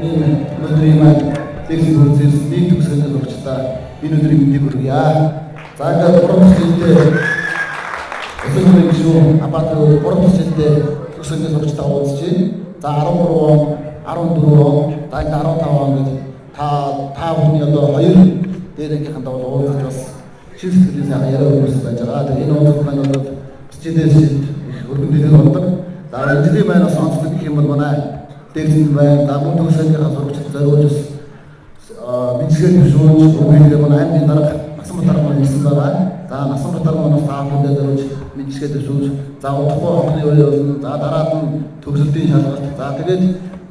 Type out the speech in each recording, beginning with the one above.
өнөөдрийн маань лекцийн процесс нийт төгсгөний зурагчдаа энэ өдрийн мэндийг хүргье. За ингээд 3 төсөлтэй өсөлтийн гишүүн апаат 3 төсөлтэй төгсгөний зурагчдаа уулзж байна. За 13 он, 14 он, за ингээд 15 он гэж та бүхний одоо 2 дээрийнхэнтэй бол уулзаж бас шин сэтгэлийн сайхан яриа өгсөн байж байгаа. Тэгээ энэ уулзалт маань бол бичээдээс их өргөн дэлгэр болдог. За энэ жилийн маань сонсдог гэх юм бол манай дээгүүр байна. За мөн төгсгөнийхээ зурагчд зориулж мэдсгээр гишүүн өгүүлгээ манай аймгийн дарга Насанбат дарга маань ирсэн байгаа. За Насанбат дарга маань таамаглалаа зориулж мэдсгээр гишүүн за удахгүй онцны үе болно. За дараад нь төгсөлтийн шалгалт. За тэгээд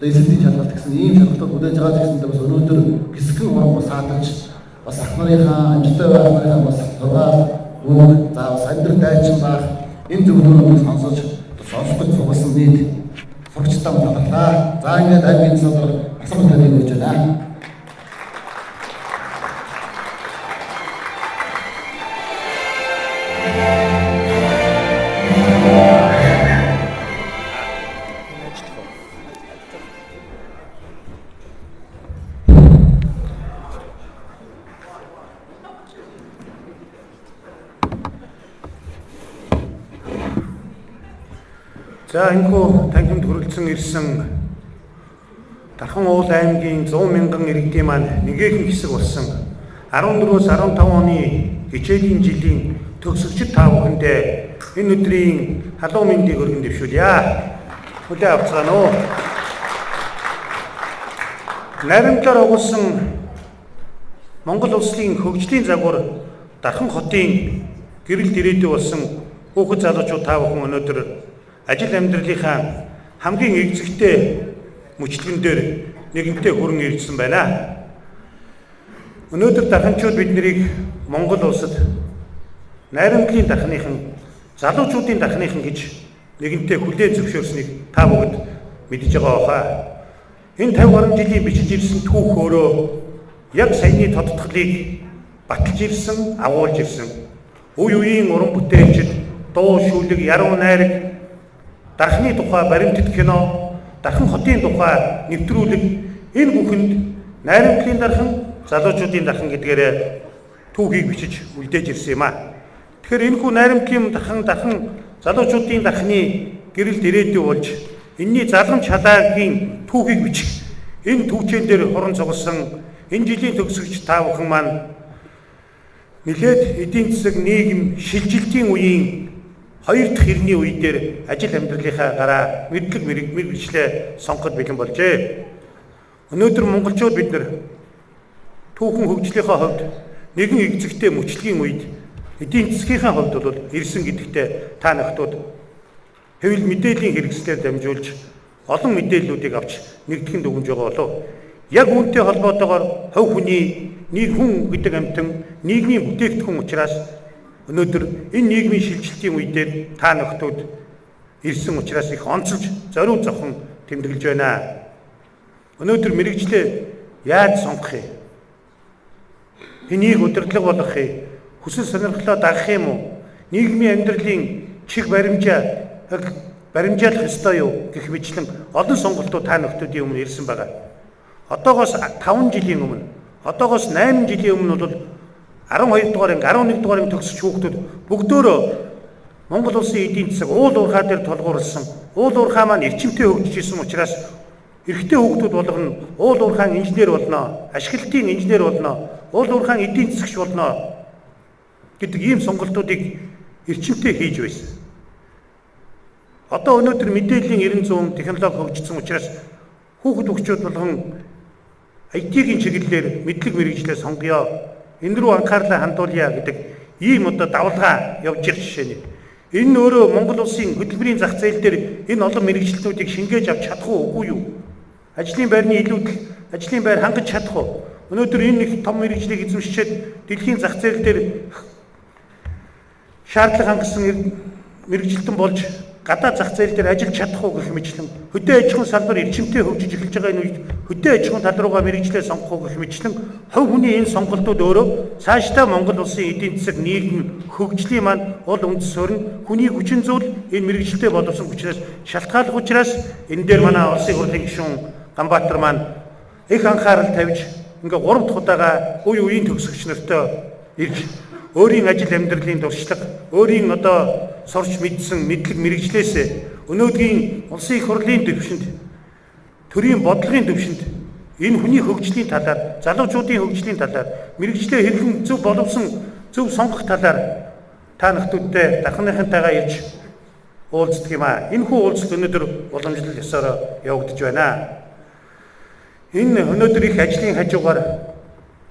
эсэлтийн шалгалт гэсэн ийм шалгалтууд хүлээж байгаа гэсэндээ бас өнөөдөр хэсгэн уран саатаж бас ах нарынхаа амжилттай байх нарынхаа бас сургаал үг за бас амьдрал дайчин байх энэ зөвлөгөөнүүдийг сонсож сонсгож цугласан нийт сурагчдаа талархлаа. За ингээд аймгийн салбар асуулт тавих гэж байна. За энэхүү танхимд хүрэлцэн ирсэн Дархан уул аймгийн 100 мянган иргэдийн маань нэгэн хэсэг болсон 14-өөс 15 оны хичээлийн жилийн төгсөгчд та бүхэндээ энэ өдрийн халуун мэндийг өргөн дэвшүүлье. Хүлээн авцгаана уу. Наримтлаар огуулсан Монгол улсын хөгжлийн загвар Дархан хотын гэрэл дээрээдээ болсон хүүхэд залуучууд та бүхэн өнөөдөр ажил амьдралынхаа хамгийн эгзэгтэй мөчлөгөн дээр нэгэнтээ хүрэн ирсэн байна. Өнөөдөр дарханчууд биднийг Монгол улсад найрамдлын дарханыхан, залуучуудын дарханыхан гэж нэгэнтээ хүлээн зөвшөөрснийг та бүгд мэдж байгаа баха. Энэ 50 гаруй жилийн бичиж ирсэн түүх өөрөө яг саяны тодтголыг баталж ирсэн, агуулж ирсэн. Үе үеийн уран бүтээлчид дуу, шүлэг, яруу найраг дархны тухай баримтат кино, дархан хотын тухай нэвтрүүлэг энэ бүхэнд найрамдлын дархан, залуучуудын дархан гэдгээрээ түүхийг бичиж үлдээж ирсэн юм а. Тэгэхээр энэхүү найрамдлын дархан, залуучуудын дархны гэрэл дээрээдээ болж энэний заламж халаагийн түүхийг бичих энэ түүчэн дээр хорон цугласан энэ жилийн төгсөгч та бүхэн маань нэлээд эдийн засаг нийгэм шилжилтийн үеийн 2 дахь хэрний үе дээр ажил амьдралынхаа гараа мэдлэг мэргэжлээ сонгоход бэлэн болжээ. Өнөөдөр монголчууд бид нар түүхэн хөгжлийнхаа хувьд нэгэн эгзэгтэй мөчлөгийн үед эдийн засгийнхаа хувьд бол ирсэн гэдэгтээ та нөхдүүд хэвлэл мэдээллийн хэрэгслээр дамжуулж олон мэдээллүүдийг авч нэгтгэн дүгнж байгаа болов. Яг үүнтэй холбоотойгоор хувь хүний нэг хүн гэдэг амьтан нийгмийн бүтээгдэхүүн учраас өнөөдөр энэ нийгмийн шилжилтийн үе дээр та нөхдүүд ирсэн учраас их онцолж зориуд зохон тэмдэглэж байна. Өнөөдөр мэрэгчлээ яаж сонгох юм? Хэнийг удирдлага болгох юм? Хүсэл сонирхлоо дагах юм уу? Нийгмийн амьдралын чиг баримжаалах ёстой юу гэх мэтлэн олон сонголтууд та нөхдүүдийн өмнө ирсэн байгаа. Одоогоос 5 жилийн өмнө, одоогоос 8 жилийн өмнө бол 12 дугаар анги, 11 дугаар анги төгсөж хүүхдүүд бүгдөө Монгол улсын эдийн засаг уул уурхай дээр толгуурласан. Уул уурхай маань эрчимтэй хөгжиж исэн учраас эрэгтэй хүүхдүүд болгоно уул уурхайн инженер болно, ашиглалтын инженер болно, уул уурхайн эдийн засагч болно гэдэг ийм сонголтуудыг эрчимтэй хийж байсан. Одоо өнөөдөр мэдээллийн 90 технологи хөгжсөн учраас хүүхэд хөгчүүд болгон IT-ийн чиглэлээр мэдлэг мэргэжлээ сонгоё. Энэ рүү анхаарлаа хандуулъя гэдэг ийм одоо давлгаа явж ирэх жишээ. Энэ өөрөө Монгол улсын хөтөлбөрийн зах зээл дээр энэ олон мэргэжилтнүүдийг шингээж авч чадах уугүй юу? Ажлын байрны илүүдэл, ажлын байр хангаж чадах уу? Өнөөдөр энэ их том мэргэжлийг эзэмшиж дэлхийн зах зээл дээр шаардлага хангасан мэргэжилтэн болж гадаад зах зээл дээр ажиллаж чадах уу гэх мэтлэн хөдөө аж ахуйн салбар эрчимтэй хөгжиж эхэлж байгаа энэ үед хөдөө аж ахуйн тал руугаа мэргэжлээ сонгох уу гэх мэтлэн хувь хүний энэ сонголтууд өөрөө цаашдаа Монгол улсын эдийн засаг нийгэм хөгжлийн маань уул үндэс суурь хүний хүчин зүйл энэ мэргэжилтэд боловсон учраас шалтгааллах учраас энэ дээр манай улсын хурлын гишүүн Ганбаатар маань их анхаарал тавьж ингээ 3 дахь удаага үе үеийн төгсөгч нартай ирж өөрийн ажил амьдралын дуршлаг, өөрийн одоо сурч мэдсэн мэдлэг мэрэгчлээс өнөөдрийн улсын их хурлын дэвшинд, төрийн бодлогын дэвшинд энэ хүний хөгжлийн талаар, залуучуудын хөгжлийн талаар, мэрэгчлээ хэрхэн зөв боловсон, зөв сонгох талаар та нөхдүүдтэй дархныхантайгаа ирж уулздаг юм аа. Энэхүү уулзалт өнөөдөр уламжлал ёсоор явагдаж байна. Энэ өнөөдөр их ажлын хажуугаар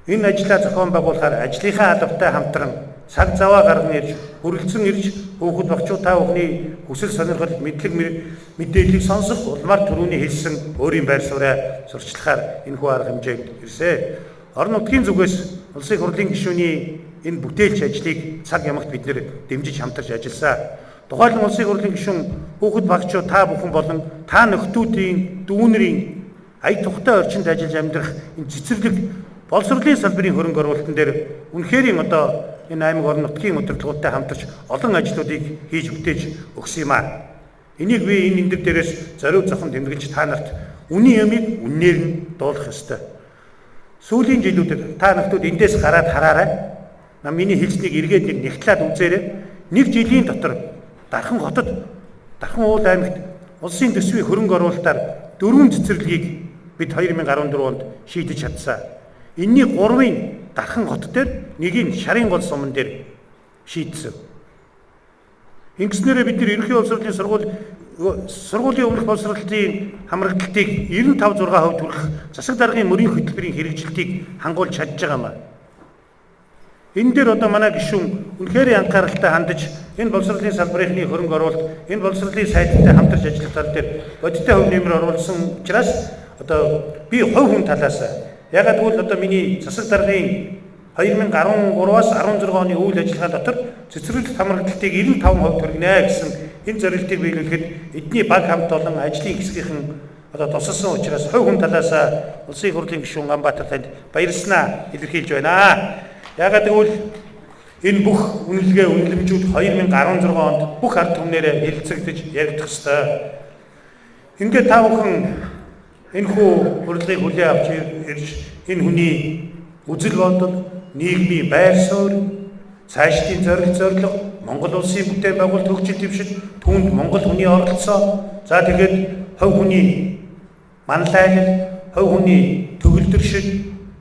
энэ ажлаа зохион байгуулахаар ажлынхаа албатай хамтран цаг заваа гарган ирж, хүрэлцэн ирж хүүхэд багчуу та бүхний хүсэл сонирхол, мэдлэг мэдээллийг сонсох улмаар түрүүний хэлсэн өөрийн байр сууриа сурчлахаар энэхүү арга хэмжээнд ирсэн. Орон нутгийн зүгээс улсын их хурлын гишүүний энэ бүтээлч ажлыг цаг ямагт бид нэр дэмжиж хамтарч ажилласан. Тухайлбал улсын их хурлын гишүүн хүүхэд багчуу та бүхэн болон та нөхдүүдийн дүүнэрийн ая тухтай орчинд ажиллаж амьдрах энэ цэцэрлэг боловсролын салбарын хөрөнгө оруулалтын дээр үнэхээр одоо энэ аймаг орон нутгийн удирдлагуудтай хамтарч олон ажлуудыг хийж бүтээж өгсөн юм аа. Энийг би энэ эндэр дээрээс зориуд зохон тэмдэглэж та нарт үнийн ямыг үннээр нь дуулах ёстой. Сүүлийн жилүүдэд та нөхдүүд эндээс гараад хараарай. Миний хэлснийг эргээд нэг нэгтлээд үзээрэй. Нэг жилийн дотор Дархан хотод, Дархан уул аймагт улсын төсвийн хөрөнгө оруулалтаар 4 цэцэрлэгийг бид 2014 онд шийдэж чадсан. Энэний 3-ыг Дархан хот дээр, нэгийг Шарын гол суман дээр шийдсэн. Ингэснээр бид ерөнхий боловсролын сургуулийн өмнөх боловсролын хамрагдалтыг 95-6% хүрэх засаг даргын мөрийн хөтөлбөрийн хэрэгжилтийг хангуулж чадж байгаа юм аа. Энэ дээр одоо манай гишүүн үнэхээр анхааралтай хандаж энэ боловсролын салбарынхны хөрөнгө оруулалт, энэ боловсролын сайдтай хамтарч ажиллах тал дээр бодиттой хөв нэмэр оруулсан учраас одоо би хувь хүн талаас ягаад гэвэл одоо миний засаг даргын 2013-аас 16 оны үйл ажиллагаа дотор цэцэрлэгт хамрагдалтыг 95% хүргэнэ гэсэн энэ зорилтыг биелүүлэхэд эдний баг хамт олон ажлын хэсгийнхэн одоо тусалсан учраас хувь хүн талаас улсын их хурлын гишүүн Ганбаатар танд баярлснаа илэрхийлж байна. Ягаад гэвэл энэ бүх үнэлэмжүүд 2016 онд бүх ард түмнээрээ хэлэлцэгдэж яригдах ёстой. Ингээд та бүхэн энэхүү урилгыг хүлээн авч ирж энэ хүний үзэл бодол, нийгмийн байр суурь, цаашдын зорилго, Монгол улсын бүтээн байгуулалт хөгжил дэвшил, түүнд Монгол хүний оролцоо, за тэгээд хувь хүний манлайлал, хувь хүний төгөлдршил,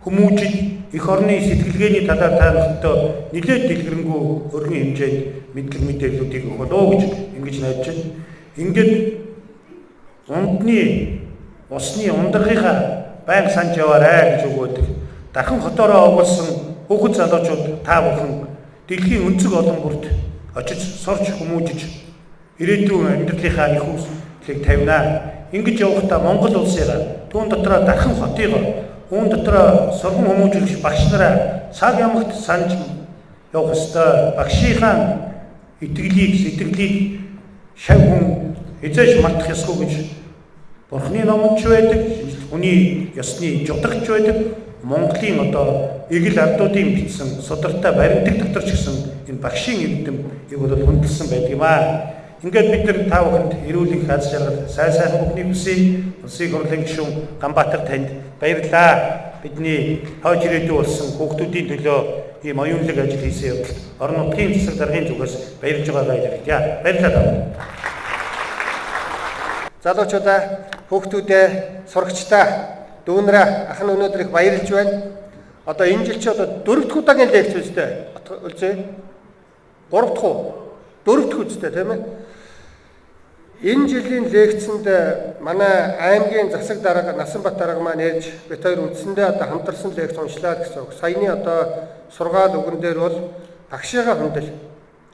хүмүүжил, их орны сэтгэлгээний талаар та бүхэндээ нэлээд дэлгэрэнгүй өргөн хэмжээнд мэдлэг мэдээллүүдийг өгөх болов гэж ингэж найдаж байна. Ингээд усны ундрахынхаа байнга санаж яваарай гэж өгөөдөг. Дархан хотоороо оголсон хүүхэд залуучууд та бүхэн дэлхийн өнцөг олон бүрт очиж сурч хүмүүжиж ирээдүйн амьдралынхаа их үслийг тавина. Ингэж явахдаа Монгол улсыгаа түүн дотроо Дархан хотыгоо үүн дотроо сургам хүмүүжүүлэгч багш нараа цаг ямагт санаж явах ёстой. Багшийнхаа итгэлийг, сэтгэлийг шав хүн эзэж мартах ёсгүй гэж Бурхны номонд ч байдаг, хүний ёсны жудагч байдаг, Монголын одоо эгэл ардуудын бичсэн судартай баримтаг дотор ч гэсэн энэ багшийн эвдэм бол хүндэлсэн байдаг юм аа. Ингээд бид нар та бүхэнд эрүүл их аз жаргал, сайхан бүхний хүсье, улсын их хурлын гишүүн Ганбаатар танд баярлалаа. Бидний хойж ирээдүй болсон хүүхдүүдийн төлөө ийм оюунлаг ажил хийсэн явдалд орон нутгийн засаг даргын зүгээс баярлж байгаагаа илэрхийлье. Баярлалаа. Залуучуудаа, хүүхдүүдээ, сурагчдаа, дүүнрээ ах нь өнөөдөр их баярлж байна. Одоо энэ жил чи одоо 4 дахь удаагийн лекц үстэй. Үлзээ. 3 дахь уу? 4 дахь үстэй тийм ээ. Энэ жилийн лекцэнд манай аймгийн засаг дарга Насанбат дарга маань ярьж бид хоёр үндсэндээ одоо хамтарсан лекц уншлаа гэсэн үг. Саяны одоо сургаал үгэн дээр бол багшигаа хүндэл,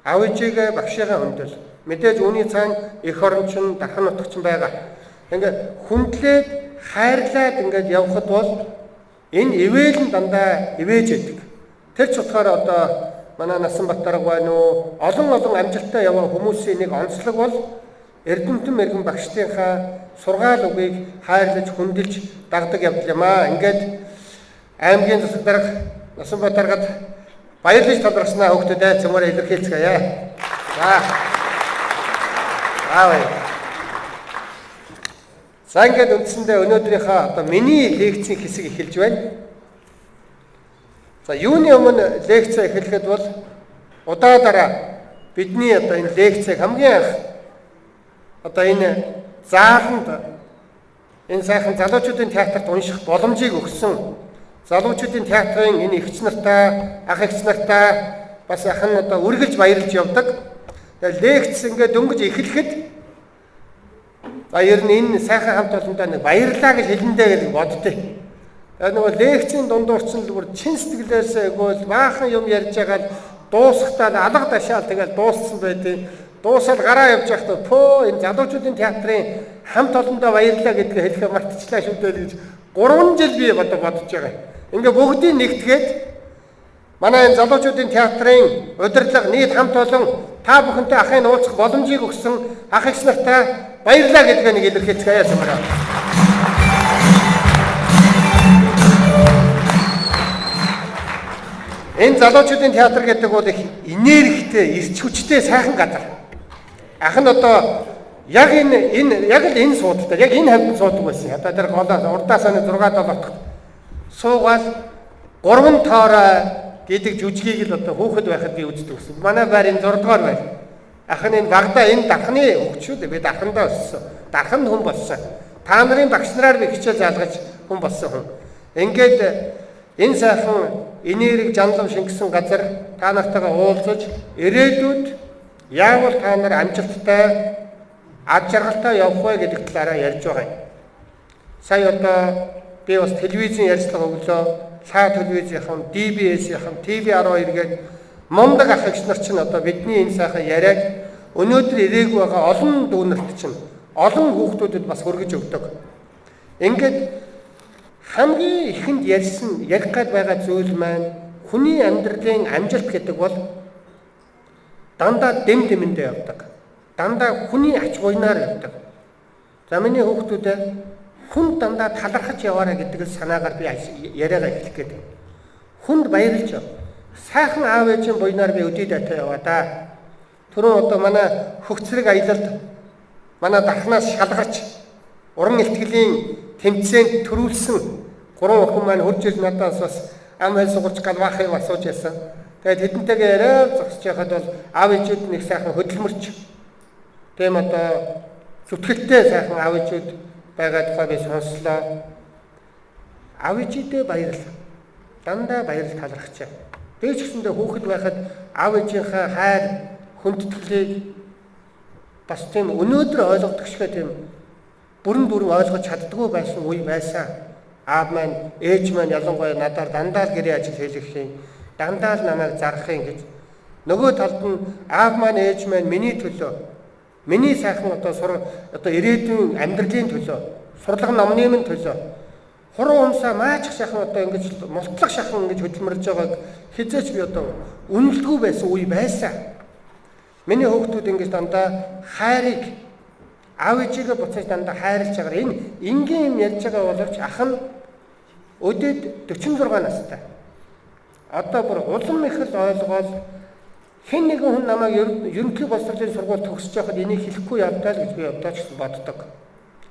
аав ээжигээ багшигаа хүндэл. Мэдээж үүний цаана эх орончин, Дархан нутагчин байгаа. Ингээд хүндлээд хайрлаад ингээд явхад бол энэ ивэл нь дандаа ивэж яадаг. Тэр ч утгаараа одоо манай Насанбат дарга байна уу? Олон амжилттай яваа хүмүүсийн нэг онцлог бол Эрдэмтэн мэрэгэн багштынхаа сургаал үгийг хайрлаж хүндэлж дагдаг явдал юм аа. Ингээд аймгийн засаг дарга Насанбат даргад баярлаж талархснаа хүүхдүүдээ цөмөр илэрхийлцгээе. За. За ингээд үндсэндээ өнөөдрийнхөө одоо миний лекцийн хэсэг эхэлж байна. За юуны өмнө лекц эхлэхэд бол удаадараа бидний одоо энэ лекцийг хамгийн анх одоо энэ зааланд энэ сайхан залуучуудын театрт унших боломжийг өгсөн залуучуудын театрын энэ эгч нартай, ах эгч нартай бас ахын одоо үргэлж баярлж явдаг. Тэгээ лекц ингээд дөнгөж эхлэхэд за ер нь энэ сайхан хамт олондоо нэг баярлаа гэж хэлэндээ гэж боддөө. Нөгөө лекцийн дундуур ч л бүр чин сэтгэлээсээ өгөөл баахан юм ярьж байгаа л дуусахтаа алга ташаал тэгэл дууссан байдیں۔ Дуусаад гараа явж байхдаа пөө энэ залуучуудын театрын хамт олондоо баярлаа гэдгээ хэлэхэд мартчихлаа шүү дээ гэж 3 жил би бодож байгаа. Ингээ бүгдийг нэгтгээд манай энэ залуучуудын театрын удирдлага нийт хамт олон та бүхэнтэй ахын уулзах боломжийг өгсөн ах эгч нартай баярлаа гэдгээ нэг илэрхийлцгээе юмраа. Энэ залуучуудын театр гэдэг бол их энергитэй, эрч хүчтэй сайхан газар. Ах нь одоо яг энэ суудтай, яг энэ хавьд суудаг байсан. Одоо тэр голоос урдаасаа 6-7 отох суугаад 3 тоороо гэдэг жүжигийг л одоо хөөхд байхад би үздэг гэсэн. Манай байр энэ 6 дугаар байр. Ах нь энэ багада энэ дахны хөгчүүд би дахандаа өссөн. Дарханд хүн болсон. Та нарын багш нараар би хичээл заалгаж хүн болсон хүн. Ингээд энэ сайхан энерги жанлам шингэсэн газар та нартайгаа уулзаж ирээдүйд яавал та нар амжилттай ад жаргалтай явах вэ гэдэг талаараа ярьж байгаа юм. Сая одоо би бас телевизийн ярилцлага өглөө Са телевизийнхэн, DBS-ийнхэн, TV12 гээд мундаг ах эгч нар чинь одоо бидний энэ сайхан яриаг өнөөдөр ирээгүй байгаа олон дүүнерт чинь олон хүүхдүүдэд бас хүргэж өгдөг. Ингээд хамгийн ихэнд ярих гээд байгаа зүйл маань хүний амьдралын амжилт гэдэг бол дандаа дэм-дэрэндээ явдаг. Дандаа хүний ач гуйнаар явдаг. За миний хүүхдүүдээ хүн дандаа талархаж яваарай гэдэг санаагаар би яриагаа эхлэх гээд. Хүнд баярлж яв. Сайхан аав ээжийн буйнаар би өдөө дайтай яваа да. Түрүүн одоо манай хөгцрэг аялалд манай дахнаас шалгарч уран илтгэлийн тэмцээнд төрүүлсэн 3 охин маань хурж ир надаас бас ам хэл сугарч галвахыг асууж яасан. Тэгээд тэдэнтэйгээ яриа зогсож байхад бол аав ээжүүд нэг сайхан хөдөлмөрч тийм одоо зүтгэлтэй сайхан аав ээжүүд байгаа тухай би сонслоо. Аав ээжидээ баярлаа. Дандаа баярл талархчаа. Би ч гэсэндээ хүүхэд байхад аав ээжийнхээ хайр хүндэтгэлийг бас тийм өнөөдөр ойлгодог шиг тийм бүрэн ойлгож чаддгүй байсан үе байсан. Аав маань, ээж маань ялангуяа надаар дандаа л гэрээ ажил хийх юм. Дандаа л намайг зарах юм гэж. Нөгөө талд нь аав маань, ээж маань миний төлөө, миний сайхан одоо ирээдүйн амьдралын төлөө, сурлага номны минь төлөө, хуруу humсаа маачих шахан одоо ингэж мултлах шахан ингэж хөдөлмөрлж байгааг хизээч би одоо үнэлдэггүй байсан үе байсан. Миний хүүхдүүд ингэж дандаа хайрыг аав ээжигээ буцааж дандаа хайрлаж байгаа. Энэ энгийн юм ярьж байгаа боловч ах нь өдөөд 46 настай. Одоо бүр улам их л ойлгоод хэн нэгэн хүн намайг ерөнхий боловсролын сургууль төгсөж байхад энийг хэлэхгүй явдаа л гэж би одоо ч боддог.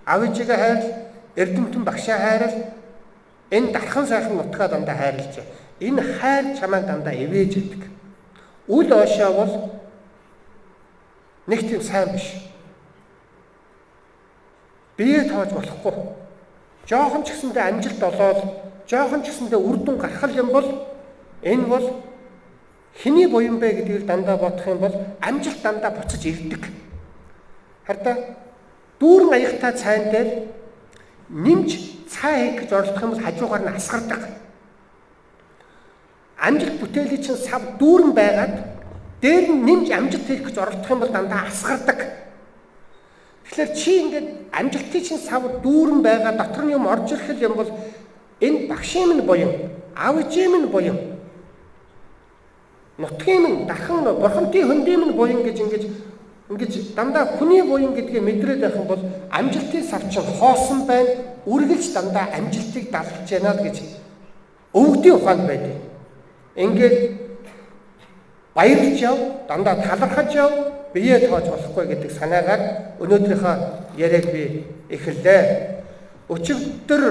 Аав ээжигээ хайр, эрдэмтэн багшаа хайр, энэ дархан сайхан нутгаа дандаа хайрлаж байна. Энэ хайр чамайг дандаа эвэж идэг. Үл оошоо бол нэг тийм сайн биш. Бие тоож болохгүй. Жоохон ч гэсэндээ амжилт олоод, жоохон ч гэсэндээ үр дүн гаргах юм бол энэ бол хэний буян бэ гэдгийг дандаа бодох юм бол амжилт дандаа буцаж ирдэг. Харин дүүрэн аягтай цайн дээр нэмж цаа хийх гэж оролдох юм бол хажуугаар нь асгардаг. Амжилт бүтээлийн чинь сав дүүрэн байгаад дээр нь нэмж амжилт хийх гэж оролдох юм бол дандаа асгардаг. Тэгэхээр чи ингээд амжилтын чинь сав дүүрэн байгаа дотор нь юм орж ирэх юм бол энэ багшийн минь буян, аав ээжийн минь буян, нутгийн минь дахин бурхамтын хөндийн минь буян гэж ингэж дандаа хүний буян гэдгийг мэдрээд байх юм бол амжилтын сав чинь хоосон байна, үргэлж дандаа амжилтыг далж яана л гэж өвгдийн ухаанд байдаг. Ингээд баярлж яв, дандаа талархаж яв. бие тоож болохгүй гэдэг санаагаар өнөөдрийнхөө яриаг би эхэллээ. Өчигдөр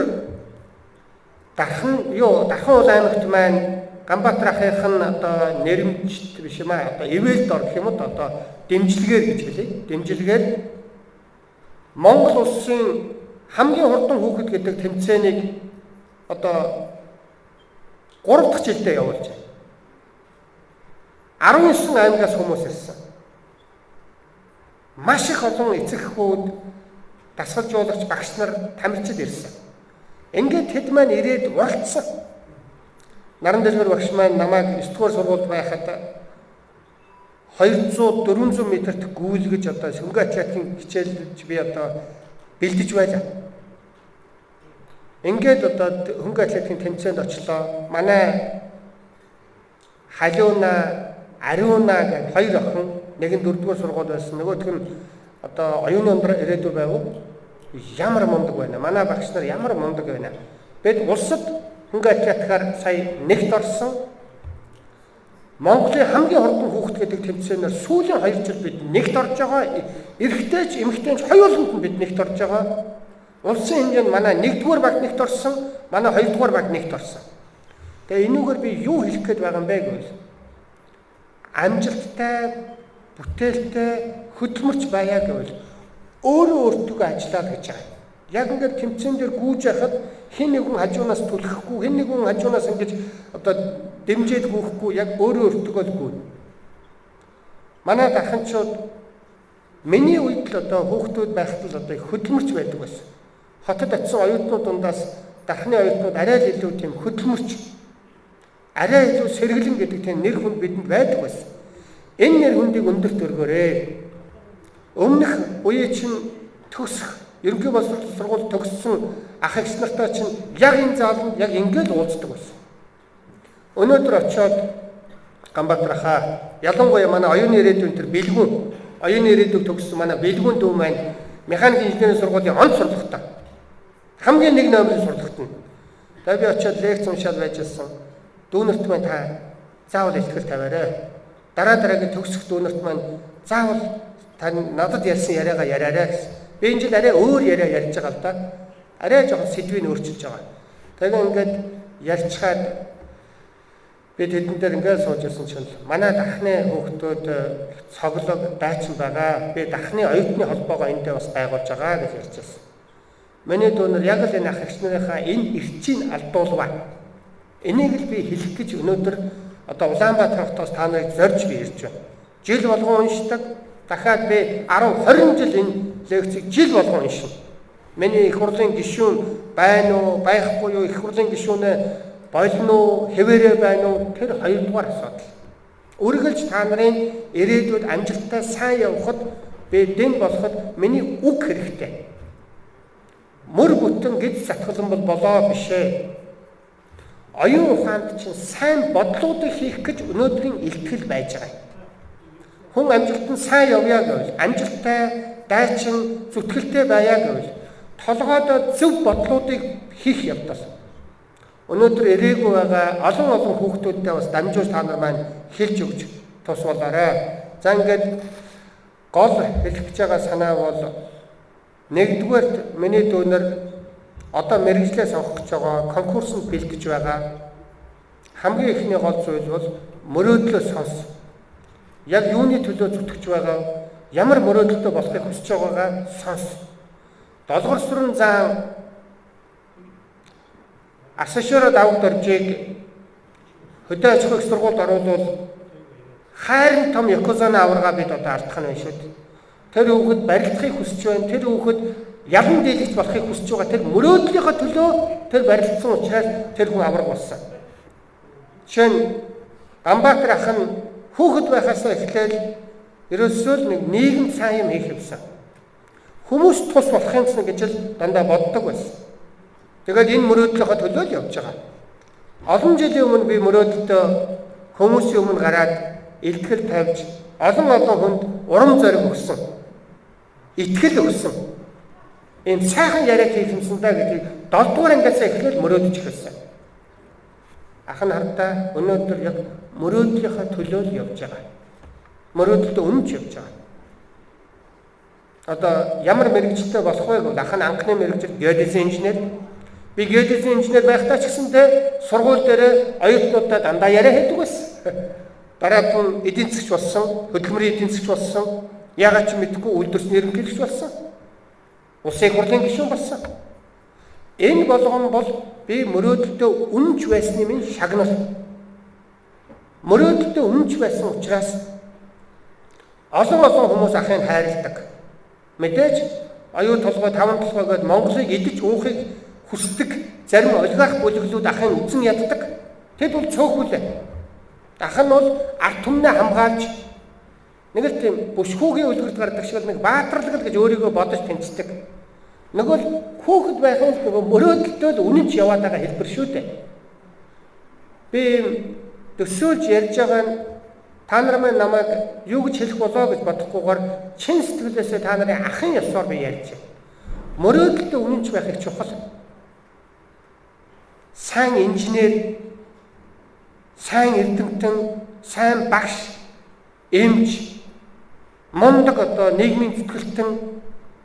дархан уул аймагт маань Ганбаатар ахын одоо нэрмжт биш юм аа одоо ивэлд ор гэх юм уу одоо дэмжлэгээр гэж хэлээ. Дэмжлэгээр Монгол улсын хамгийн хурдан хүүхэд гэдэг тэмцээнийг одоо 3 дахь жилдээ явуулж байна. 19 аймагаас хүмүүс ирсэн. Маш их олон эцэгхүүд, дасгалжуулагч багш нар тамирчид ирсэн. Ингээд хэд маань ирээд уралдсан. Наран дэлгэр багш маань намайг 9 дугаар сургуульд байхад 200-400 метрт гүйлгэж одоо хөнгө атлетикийн хичээлж би одоо бэлдэж байлаа. Ингээд одоо хөнгө атлетикийн тэмцээнд очлоо. Манай Халиуна, Ариуна гэх хоёр охин, нэг нь 4-р сургууль байсан, нөгөөх нь одоо оюуны өндөр ирээдүй байв. Ямар мундаг байна. Манай багш нар ямар мундаг байна. Бид улсад хөнгө атлетикаар сая нэгт орсон. Монголын хамгийн хурдан хүүхэд гэдэг тэмцээнээр сүүлийн 2 жил бид нэгт орж байгаа. Эрэгтэй ч эмэгтэй ч хоёуланд нь бид нэгт орж байгаа. Улсын хэмжээнд манай 1-р баг нэгт орсон, манай 2-р баг нэгт орсон. Тэгээ энүүгээр би юу хэлэх гээд байгаа юм бэ гэвэл амжилттай, бүтээлтэй, хөдөлмөрч байя гэвэл өөрөө өөртөө ажиллаад гэж байгаа. Яг ингээд тэмцээн дээр гүйж яхад хэн нэгэн хажуунаас түлхэхгүй, хэн нэгэн хажуунаас ингэж одоо дэмжиж гүйхгүй яг өөрөө өөртөө л гүйн. Манай дарханчууд миний үед л одоо хүүхдүүд байхад л одоо хөдөлмөрч байдаг байсан. Хотод очисон оюутнууд дундаас дархны оюутнууд арай л илүү тийм хөдөлмөрч, арай илүү сэргэлэн гэдэг тийм нэр хүнд бидэнд байдаг байсан. Энэ нэр хүндийг өндөрт өргөөрэй. Өмнөх үеийн чинь төгсөх ерөнхий боловсрол сургууль төгссөн ах эгч нартай чинь яг энэ зааланд яг ингээд уулздаг байсан. Өнөөдөр очиод Ганбаатархаа ялангуяа манай оюуны ирээдүйн төр бэлгүүн оюуны ирээдүйг төгссөн манай бэлгүүн дүү маань механик инженерийн сургуулийн онц сурлагтай. Хамгийн нэг номерын сурлагтна. Тэгээ би очиод лекц уншаад байжсэн. Дүүнерт маань та заавал ихтгэл тавиарай. Дараагийн төгсөх дүүнерт маань заавал та надад ярьсан яриагаа яриарай гэсэн. Би энэ жил арай өөр яриа ярьж байгаа л да. Арай жоохон сэдвийг өөрчилж байгаа. Тэгээ ингээд ярьчаад би тэдэн дээр ингээд сууж ирсэн чинь манай дахны хүүхдүүд цоглог дайчин байгаа. Би дахны оюутны холбоогоо эндээ бас байгуулж байгаа гэж ярьжсэн. Миний дүүнер яг л энэ ах эгч нарынхаа энэ эрчийг алдуулваа. Энийг л би хэлэх гэж өнөөдөр одоо Улаанбаатар хотоос та нарыг зорж би ирж байна. Жил болгон уншдаг. Дахиад би 10-20 жил энэ лекцийг жил болгон уншина. Миний их хурлын гишүүн байна уу, байхгүй юу, их хурлын гишүүнээ болно уу, хэвээрээ байна уу, тэр хоёрдугаар асуудал. Үргэлж та нарын ирээдүйд амжилттай сайн явахад би дэм болоход миний үг хэрэгтэй. Мөр бүтэн гэж сатгалан болоо бишээ. Оюун ухаанд чинь сайн бодлуудыг хийх гэж өнөөдрийн илтгэл байж байгаа. Хүн амжилтанд сайн явъя гэвэл, амжилттай, дайчин, зүтгэлтэй байя гэвэл толгойдоо зөв бодлуудыг хийх явдал. Өнөөдөр ирээгүй байгаа олон хүүхдүүдтэй бас дамжуулж та нар маань хэлж өгч тусвалаарай. За ингээд гол хэлэх гэж байгаа санаа бол нэгдүгээрт миний дүүнер одоо мэрэгжлээ сонгох гэж байгаа конкурсанд бэлдэж байгаа хамгийн ихний гол зүйл бол мөрөөдлөө сонс. Яг юуны төлөө зүтгэж байгаа, ямар мөрөөдөлтөй болохыг хүсэж байгаагаа сонс. Долгор сүрэн зан асашороо давг доржийг хөдөө аж ахуйн сургуульд оруулвал хайрын том Якузаны аварга бид одоо алдах нь байна шүү дээ. Тэр хүүхэд барилдахыг хүсэж байна. Тэр хүүхэд ялан дийлэгч болохыг хүсэж байгаа. Тэр мөрөөдлийнхөө төлөө тэр барилдсан учраас тэр хүн аварга болсон. Жишээ нь Ганбаатар ах нь хүүхэд байхаас эхлээл ерөөсөө л нэг нийгэм сайн юм хийх юмсан. Хүмүүс тус болох юмсан гэж л дандаа боддог байсан. Тэгээд энэ мөрөөдлийнхөө төлөө л явж байгаа. Олон жилийн өмнө би мөрөөдөлтөө хүмүүсийн өмнө гараад илтгэл тавьж олон хүнд урам зориг өгсөн. Итгэл өгсөн. Ийм сайхан яриа хийх юмсан да гэдгийг 7 дугаар ангиас эхлээл мөрөөдөж эхэлсэн. Ах нь хардаа өнөөдөр яг мөрөөдлийнхөө төлөө л явж байгаа. Мөрөөдөлтөө өмнө явж байгаа. одоо ямар мэрэгчлээ болох вэ гэвэл анхны мэрэгжил геодезийн инженер. Би геодезийн инженер байхдаа ч гэсэндээ сургууль дээр оюутнуудад дандаа яриа хийдэг байсан. Дараагийн эдийн засгч болсон, хөдөлмөрийн эдийн засгч болсон, яагаад ч мэдэхгүй үйлдвэрчний ерөнхийлөгч болсон. Улсын их хурлын гишүүн болсон. Энэ болгон бол би мөрөөдөлтөө үнэнч байсны минь шагнал. Мөрөөдөлтөө үнэнч байсан учраас олон хүмүүс ахыг хайрладаг. Мэдээж оюун толгой, таван толгой гээд Монголыг идэж уухыг хүсдэг зарим олигарх бүлэглүүд ахыг үзэн яддаг. Тэд бол цөөхүүлээ. Ах нь бол ард түмнээ хамгаалж нэг л тийм бүшгүүгийн үлгэрт гардаг шиг нэг баатарлаг гэж өөрийгөө бодож тэнцдэг. Нөгөө л хүүхэд байхын нөгөө мөрөөдөлтөө л үнэнч яваад байгаа хэлбэр шүү дээ. Би төсөөлж ярьж байгаа нь та нар маань намайг юу гэж хэлэх болоо гэж бодохгүйгээр чин сэтгэлээсээ та нарын ахын ёсоор би ярьж байна. Мөрөөдөлтөө үнэнч байхыг чухал. Сайн инженер, сайн эрдэмтэн, сайн багш, эмч, мундаг одоо нийгмийн зүтгэлтэн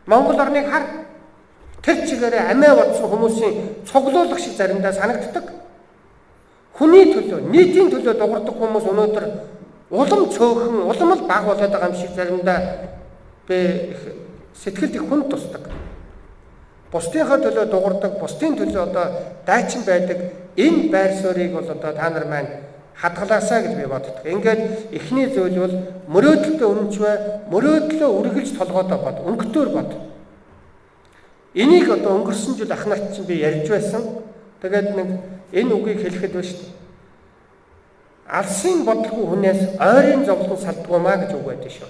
Монгол орныг хар. Тэр чигээрээ амиа бодсон хүмүүсийн цуглуулах шиг заримдаа санагддаг. Хүний төлөө, нийтийн төлөө дуурдаг хүмүүс өнөөдөр улам цөөхөн, улам л баг болоод байгаа юм шиг заримдаа би сэтгэлд их хүн тусдаг. Бусдынхаа төлөө дуурдаг, бусдын төлөө одоо дайчин байдаг энэ байр суурийг бол одоо та нар маань хадгалаасаа гэж би боддог. Ингээд эхний зүйл бол мөрөөдөлтөө үнэнч бай, мөрөөдлөө үргэлж толгойдоо бод, өнгөтөөр бод. Энийг одоо өнгөрсөн жил ах нарт чинь би ярьж байсан. Тэгээд нэг энэ үгийг хэлэхэд байна шүү дээ. Алсын бодлого хүнээс ойрын зовлон салдгуумаа гэж үг байдаг шүү.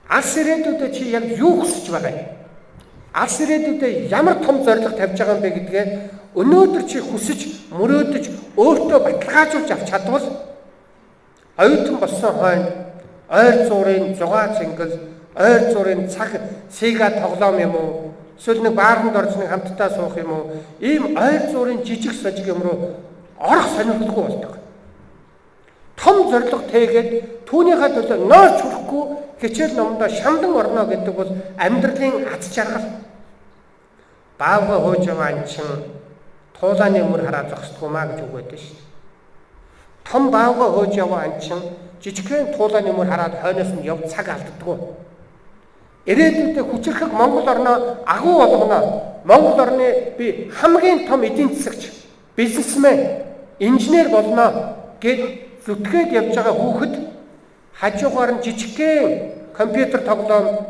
Алс ирээдүйдээ чи яг юу хүсэж байгаа юм? Алс ирээдүйдээ ямар том зорилго тавьж байгаа юм бэ гэдгээ өнөөдөр чи хүсэж, мөрөөдөж, өөртөө баталгаажуулж авч чадвал оюутан болсон хойно ойр зуурын зугаа цэнгэл, ойр зуурын цаг сига тоглоом юм уу? Эсвэл нэг бааранд орж нэг хамтдаа суух юм уу? Ийм ойр зуурын жижиг сажиг юм руу орох сонирхолгүй болдог. Том зорилго тээгээд түүнийхээ төлөө нойрч хүрэхгүй хичээл номдоо шамдан орно гэдэг бол амьдралын аз жаргал. Баавга хөөж байгаа анчин туулааны өмөр хараа зогсдгуумаа гэж үг байдаг шүү дээ. Том баавга хөөж яваа анчин жижигхэн туулааны өмөр хараад хойноос нь яв цаг алддаггүй. Ирээдүйдээ хүчрхэг Монгол орноо агуу болгоно. Монгол орны би хамгийн том эдийн засагч, бизнесмен, инженер болно гэд зүтгээд явж байгаа хүүхэд хажуугаар нь жижигхэн компьютер тоглоом,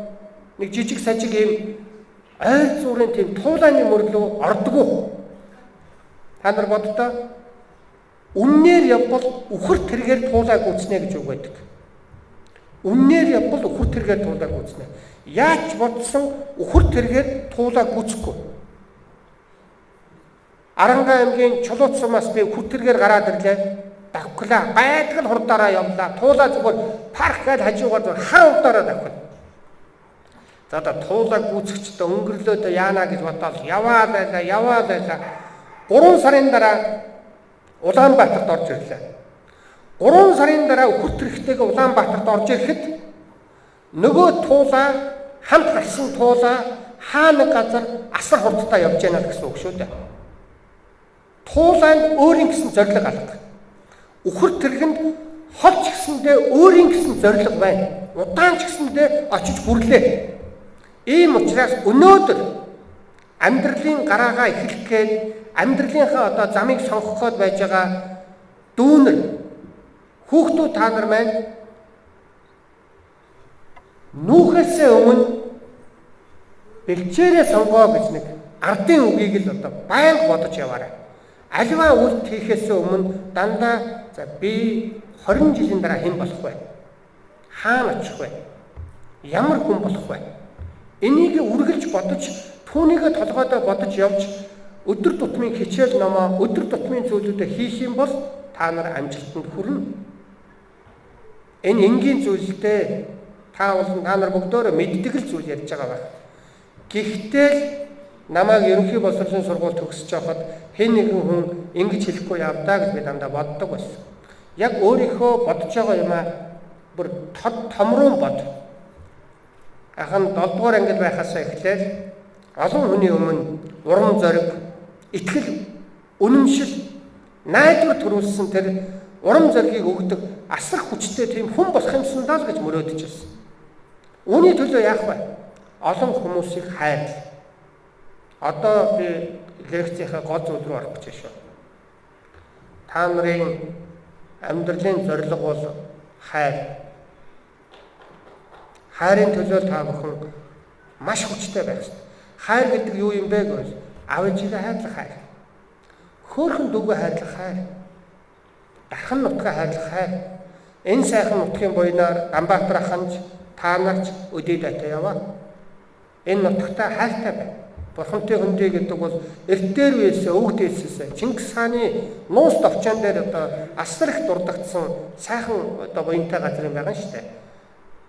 нэг жижиг сажиг юм ойр зуурын тийм туулааны мөрлөө ордгоо. Та нар боддоо үннээр явбал үхэр тэргээр туулаа гүйцнэ гэж үг байдаг. Үннээр явбал үхэр тэргээр туулаа гүйцнэ. Яаж бодсон үхэр тэргээр туулаа гүйцэхгүй. Аранга аймгийн Чулууц сумаас би үхэр тэргээр гараад ирлээ. Давхлаа. Байдаг л хурдаараа явлаа. Туулаа зүгээр парк гэж хажуугаар хаа хурдаараа давхлаа. За одоо туулаа гүйцэгчдээ өнгөрлөөд яана гэж бодоод яваа байлаа. 3 сарын дараа Улаанбаатарт орж ирлээ. 3 сарын дараа үхэр тэрхтэйгээ Улаанбаатарт орж ирэхэд нөгөө туулаа хамт гарсан туулаа хаа нэг газар асар хурдтай явж яана гэсэн үг шүү дээ. Туулаанд өөрийн гэсэн зорилго алга. Үхэр тэрхэнд хол ч гэсэндээ өөрийн гэсэн зорилго байна. Удаан ч гэсэндээ очиж хүрлээ. Ийм учраас өнөөдөр амьдралын гараагаа эхлэх гээд амьдралынхаа одоо замыг сонгох гээд байж байгаа дүүнер хүүхдүүд та нар маань нүүхээсээ өмнө бэлчээрээ сонгоо гэж нэг ардын үгийг л одоо байнга бодож яваарай. Аливаа үйлт хийхээс өмнө дандаа за би 20 жилийн дараа хэн болох вэ? Хаана очих вэ? Ямар хүн болох вэ? Энийг үргэлж бодож, түүнийгээ толгойдоо бодож явж өдөр тутмын хичээл номоо, өдөр тутмын зүйлүүдээ хийх юм бол та нар амжилтанд хүрнэ. Энэ энгийн зүйлдээ та нар бүгдөө мэддэг л зүйл ярьж байгаа байна. Гэхдээ намайг ерөнхий боловсролын сургууль төгсөж байхад хэн нэгэн хүн ингэж хэлэхгүй явдаа гэж би дандаа боддог байсан. Яг өөрийнхөө бодож байгаа юмаа бүр томрон бод. Ахын 7 дугаар ангид байхасаа эхлээд олон хүний өмнө урам зориг, итгэл, үнэмшил, найдвар төрүүлсэн тэр урам зоригийг өгдөг асар хүчтэй тийм хүн болох юмсан даа л гэж мөрөөдөж байсан. Үүний төлөө яах вэ? Олон хүмүүсийг хайрлаа. Одоо би лекцийнхаа гол зүйл рүү орох гэж байна шүү. Та нарын амьдралын зорилго бол хайр. Хайрын төлөө та бүхэн маш хүчтэй байх ёстой. Хайр гэдэг юу юм бэ гэвэл аав ээжигээ хайрлах хайр. Хөөрхөн дүүгээ хайрлах хайр. Дархан нутгаа хайрлах хайр. Энэ сайхан нутгийн буйнаар Ганбаатар аханч, та нарч өдөөд атаа яваа. Энэ нутагтаа хайртай бай. Бурхантай хөндий гэдэг бол эртээр үеэсээ өвөг дээсээс Чингис хааны нуус товчон дээр одоо асар их дурддагдсан сайхан одоо буянтай газар юм байгаа шүү дээ.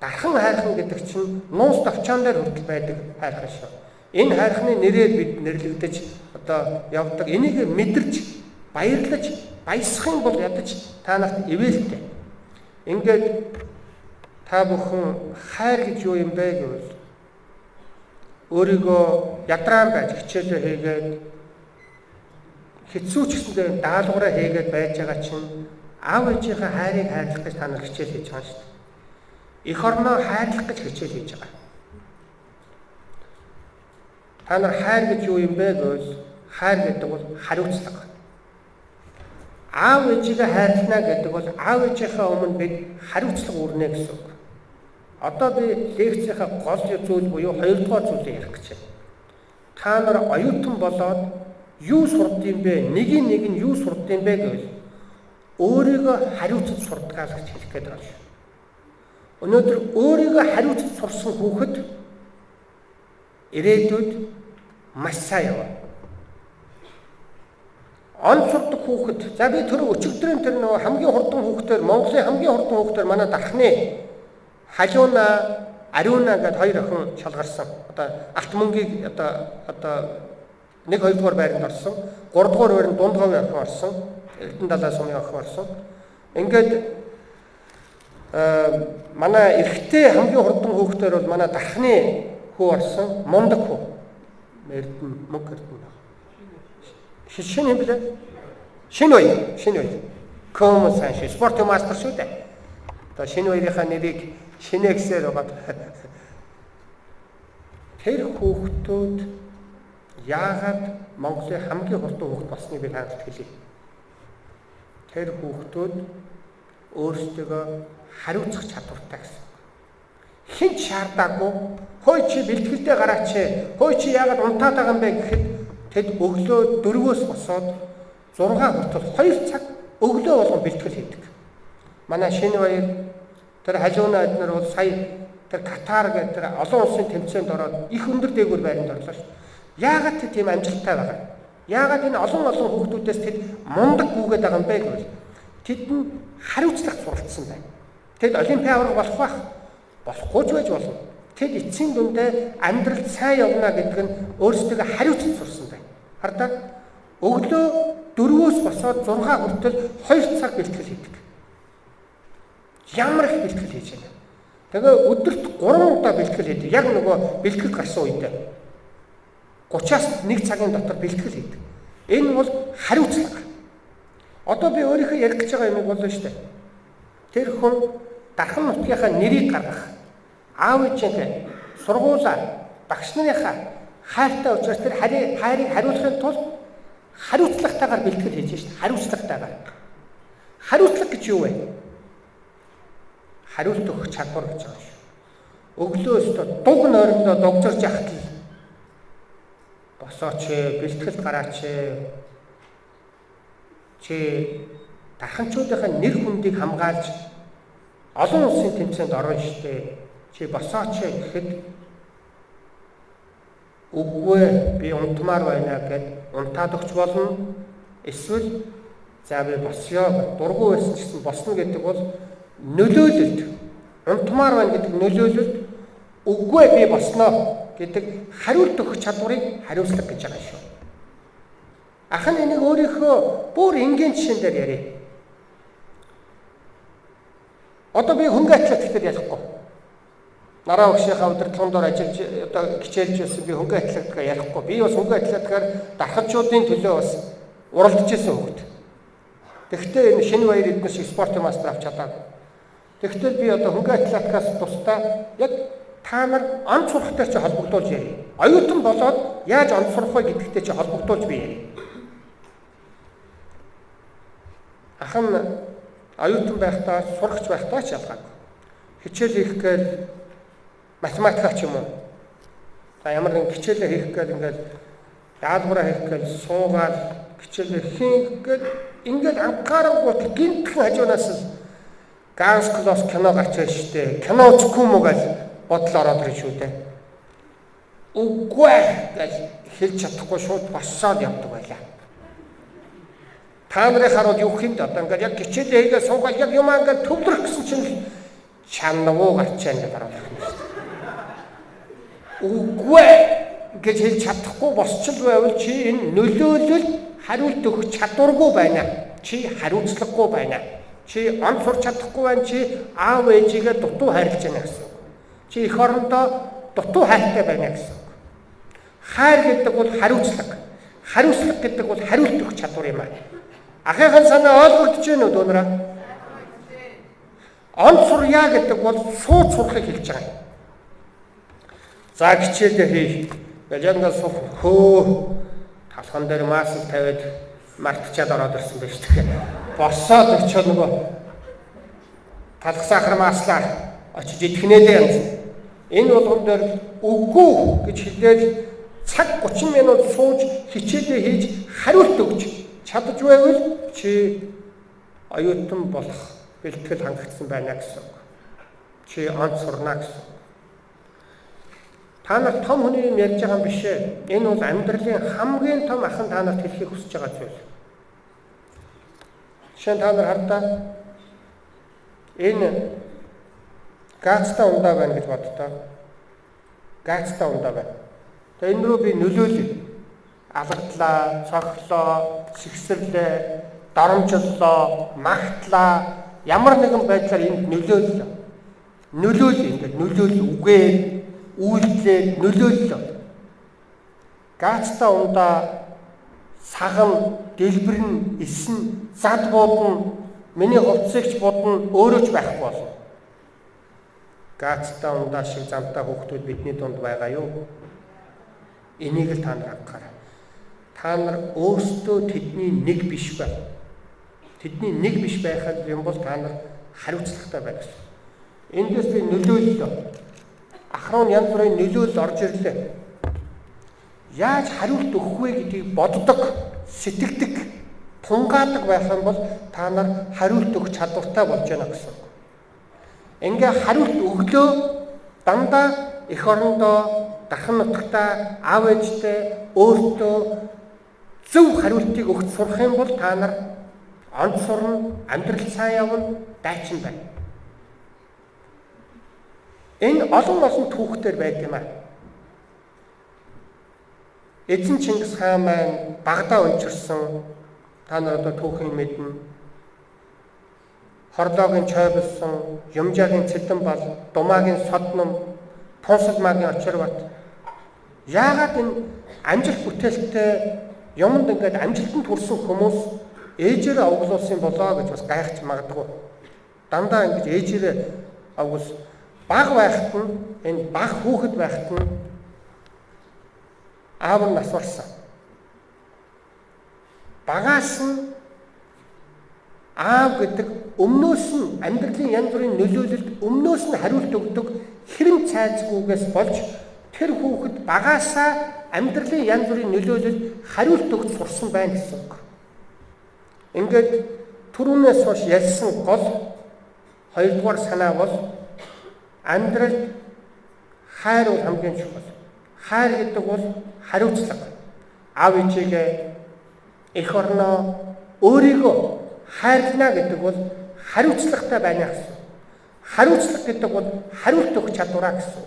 Дархан хайрхан гэдэг чинь нуус товчон дээр хүртэл байдаг хайрхан шүү. Энэ хайрхны нэрээр бид нэрлэгдэж одоо явдаг. Энийг мэдэрч, баярлаж, баясах юм бол ядаж та нарт ивэлтэй. Ингээд та бүхэн хайр гэж юу юм бэ гэвэл өөрийгөө ядраан байж хичээлээ хийгээд хэцүү ч гэсэндээ даалгавраа хийгээд байж байгаа чинь аав ээжийнхээ хайрыг хайрлах гэж та нар хичээл хийж байгаа шүү дээ. Эх орноо хайрлах гэж хичээл хийж байгаа. Та нар хайр гэж юу юм бэ гэвэл хайр гэдэг бол хариуцлага. Аав ээжигээ хайрлана гэдэг бол аав ээжийнхээ өмнө бид хариуцлага өрнө гэсэн үг. Одоо би лекцийнхаа гол зүйл буюу 2 дугаар зүйлийг ярих гэж байна. Та нар оюутан болоод юу сурдсан бэ? Нэг нь юу сурдсан бэ гэвэл өөрийгөө хариуцаж сурдгаа л гэж хэлэх гээд байна. Өнөөдөр өөрийгөө хариуцаж сурсан хүүхэд ирээдүйд маш сайн яваа. Он сурдаг хүүхэд, за би тэр өчигдрийн тэр нөгөө хамгийн хурдан хүүхдээр Монголын хамгийн хурдан хүүхдээр манай дархны Халиуна, Ариуна гэдэг 2 охин шалгарсан. Одоо алт мөнгийг одоо 1-2 дугаар байранд орсон. 3 дугаар байранд дундговын охин орсон. Эрдэнэ далай сумын охин орсон. Ингээд манай эрэгтэй хамгийн хурдан хүүхдээр бол манай дархны хүү орсон. Мундаг хүү. Эрдэнэ мөнгө эрдэнэ. Шинэ юм блэ? Шинэ үе. Ком сайн спорт мастер шүү дээ. Одоо шинэ үеийнхаа нэрийг шинэ гэсээр байгаа. Тэр хүүхдүүд яагаад Монголын хамгийн хурдан хүүхд болсныг би танд хэлье. Тэр хүүхдүүд өөрсдөө хариуцах чадвартай гэсэн. Хинч шаардаагүй. Хөөе чи бэлтгэлдээ гараач. Хөөе чи яагаад унтаад байгаа юм бэ гэхэд тэд өглөө 4-өөс босоод 6 хүртэл 2 цаг өглөө болгон бэлтгэл хийдэг. Манай шинэ баяр тэр Халиуна эднэр бол сая тэр Катар гэдэг тэр олон улсын тэмцээнд ороод их өндөр дээгүүр байранд орлоо шүү. Яагаад тийм амжилттай байгаа? Яагаад энэ олон хүүхдүүдээс тэд мундаг гүгээд байгаа юм бэ гэвэл тэд нь хариуцлага суралцсан байна. Тэд олимпиад аврах болох байх. Болохгүй ч байж болно. Тэд эцсийн дүндээ амьдралд сайн явна гэдэг нь өөрсдөө хариуцлага сурсан байна. Хардаа өглөө 4-өөс босоод 6 хүртэл 2 цаг бэлтгэл хийдэг. Ямар их бэлтгэл хийж байна. Тэгээ өдөрт 3 удаа бэлтгэл хийдэг. Яг нөгөө бэлтгэл гарсан үедээ 30-аас 1 цагийн дотор бэлтгэл хийдэг. Энэ бол хариуцлага. Одоо би өөрийнхөө ярих гэж байгаа юм болоо шүү дээ. Тэр хүн дархан нутгийнхаа нэрийг гаргах, аав ээжийнхээ, сургуулаа, багш нарынхаа хайртай учраас тэр хайрыг хариулахын тулд хариуцлагатайгаар бэлтгэл хийж шүү дээ. Хариуцлагатайгаар. Хариуцлага гэж юу вэ? Хариулт өгөх чадвар гэж байгаа шүү. Өглөөс дуг нойрондоо дугжирж яхад л босооч, бэлтгэлд гараач. Чи дарханчуудынхаа нэр хүндийг хамгаалж олон улсын тэмцээнд орно штэ. Чи босооч гэхэд үгүй би унтмаар байна гэд унтаад өгч болно. Эсвэл за би босё дургу байсан ч гэсэн босно гэдэг бол нөлөөлөлт. Унтмаар байна гэдэг нөлөөлөлт үгүй би босноо гэдэг хариулт өгөх чадварыг хариуцлага гэж байгаа шүү. Ахын энийг өөрийнхөө бүр энгийн жишээн дээр ярив. Одоо би хөнгө атлетик дээр ярихгүй. нараа өгшийнхаа удирдлагын дор ажиллаж одоо хичээлж байсан би хөнгөн атлетикаа ярихгүй. Би бас хөнгөн атлетикаар дархалжуудын төлөө бас уралдаж байсан хөвгт. Тэгэхдээ энэ шинэ баяр эднес шиг спортын мастер авч чадаагүй. Тэгэхдээ би одоо хөнгөн атлетикаас тусдаа яг та нар онц сурахтай чи холбогдуулж ярив. Оюутан болоод яаж онц сурах вэ гэдэгтэй чи холбогдуулж би ярив. Ахын оюутан байхдаа сурагч байхдаа ч ялгаагүй. Хичээл хийх гээл математика ч юм уу. За ямар нэгэн хичээлээ хийх гээл ингээл даалгавраа хийх гээл суугаад хичээлээ хийх гээл ингээл анхаарахгүй гинтхэн хажуунаас ганс класс кино гарч байгаа штэ. Кино үзэхгүй юм уу гэж бодол ороод ирж шүү дээ. Үгүй гэж хэлж чадахгүй шууд боссоод явдаг байлаа. Та нарын харууд юу хийм дээ одоо ингээд яг хичээлээ хийгээ суугаад яг юм ингээд төвлөрөх гэсэн чинь чанавуу гарч байгаа дараа нь шүү дээ. Үгүй гэж хэлж чадахгүй босчл байвал чи энэ нөлөөлөл хариулт өгөх чадваргүй байна. Чи хариуцлагагүй байна. Чи он сурч чадахгүй байна. Чи аав ээжигээ дутуу хайрлаж байна гэсэн. Чи эх орондоо дутуу хайртай байна гэсэн. Хайр гэдэг бол хариуцлага. Хариуцлага гэдэг бол хариулт өгөх чадвар юм аа. Ахыхан санаа ойлгогдож байна уу дуунараа? Он сурья гэдэг бол сууд сурахыг хэлж байгаа юм. За хичээлээ хий. Яг ингээд сух хөө талхан дээр маасл тавиад мартчихад ороод ирсэн байж тээ. Боссоод очиод нөгөө талх сахар maaслаа очиж идэхнээлээ янз. Энэ болгон дээр үгүй гэж хэлээд цаг 30 минут сууж хичээлээ хийж хариулт өгч чадж байвал чи оюутан болох бэлтгэл хангагдсан байна гэсэн үг. Чи онц сурна гэсэн. Та нар том хүний юм ярьж байгаа юм биш ээ. Энэ бол амьдралын хамгийн том ахын та нарт хэлхийг хүсэж байгаа зүйл. Жишээ нь та нар хардаа энэ гаацтай ундаа байна гэж боддоо. Гаацтай ундаа байна. Тэгээ энэ рүү би нөлөөлөе. Алгадлаа, цогцлоо, сэгсэрлээ, доромжллоо, магтлаа, ямар нэгэн байдлаар энд нөлөөллөө. Нөлөөлөе ингээд нөлөөл үгээр үйлдэлээр нөлөөллөө. Гаацтай ундаа саган, дэлбэр нь, эсэн, зад буудна, миний хувцсэгч будна өөрөө ч байхгүй болно. Гаацтай ундаа шиг замтай хүүхдүүд бидний дунд байгаа юу? Энийг л та нар анхаарай. Та нар өөрсдөө тэдний нэг биш бай. Тэдний нэг биш байхад юм бол та нар хариуцлагатай байх гэсэн. Эндээс би нөлөөллөө. Ахруу янз бүрийн нөлөөлөл орж ирлээ. Яаж хариулт өгөх вэ гэдгийг боддог, сэтгэдэг, тунгаадаг байх юм бол та нар хариулт өгөх чадвартай болж байна гэсэн. Ингээ хариулт өглөө дандаа эх орондоо дархан нутагтаа аав ээжтэй өөртөө зөв хариултыг өгч сурах юм бол та нар онц сурна, амьдрал сайн явна, дайчин байна. Энэ олон түүхтэр байд юм аа. Эзэн Чингис хаан маань Багдаа унчирсан. Та нар одоо түүхийн мэднэ. Хорлоогийн чойболсон, Юмжаагийн цэдэн бол, Думаагийн содном, Тунсалмаагийн Очирбат. Яагаад энэ амжилт бүтээлтэй юмд ингээд амжилтанд хүрсэн хүмүүс ээжээрээ овоглуулсан болоо гэж бас гайхаж магадгүй. Дандаа ингэж ээжээрээ овгол баг байхад нь энэ баг хүүхэд байхад нь аав нь нас барсан. Багаас нь аав гэдэг өмнөөс нь амьдралын янз бүрийн нөлөөлөлд өмнөөс нь хариулт өгдөг хэрэм цайзгүйгээс болж тэр хүүхэд багаасаа амьдралын янз бүрийн нөлөөлөлд хариулт өгч сурсан байна гэсэн үг. Ингээд түрүүнээс хойш ярьсан гол хоёрдугаар санаа бол амьдралд хайр бол хамгийн чухал. Хайр гэдэг бол хариуцлага. Аав ээжигээ эх орноо өөрийгөө хайрлана гэдэг бол хариуцлагатай байна гэсэн. Хариуцлага гэдэг бол хариулт өгөх чадвараа гэсэн.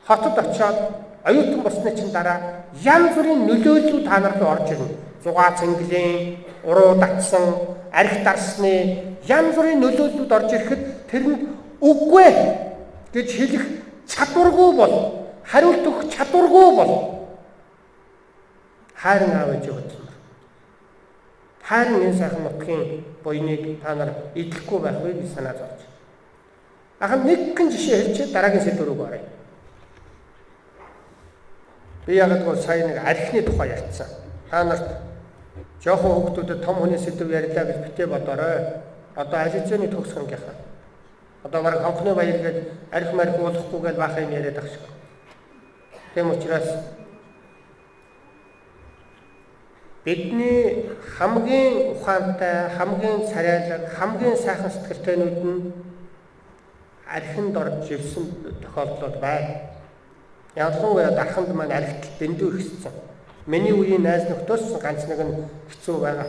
Хотод очиод оюутан болсны чинь дараа янз бүрийн нөлөөллүүд та нарт орж ирнэ. Зугаа цэнгэлийн, уруу татсан, арх дарсны янз бүрийн нөлөөллүүд орж ирэхэд тэрэнд үгүй гэж хэлэх чадваргүй бол хариулт өгөх чадваргүй бол хайрын аав ээж өгсөн. Хайрын энэ сайхан нутгийн буйныг та нар идэхгүй байх вэ гэж санаа зовж. Ахын нэгэн жишээ хэлчихээ дараагийн сэдв рүү оръё. Би ягдгоо сая нэг архины тухай ярьсан. Та нарт жоохон хүүхдүүдэд том хүний сэдв ярьлаа гэж битээ бодоорой. Одоо ализны төгсгөнгийнхаа. Одоо баг хонхны баяр гээд арх марх уулахгүй гэж баах юм яриад байгаа шүү. Тэм учраас бидний хамгийн ухаантай, хамгийн царайлаг, хамгийн сайхан сэтгэлтэйнүүд нь архинд орж живсэн тохиолдлууд байна. Ялангуяа дарханд маань архитал дэндүү ихссэн. Миний үеийн найз нөхдөс ганц нэг нь хэцүү байгаа.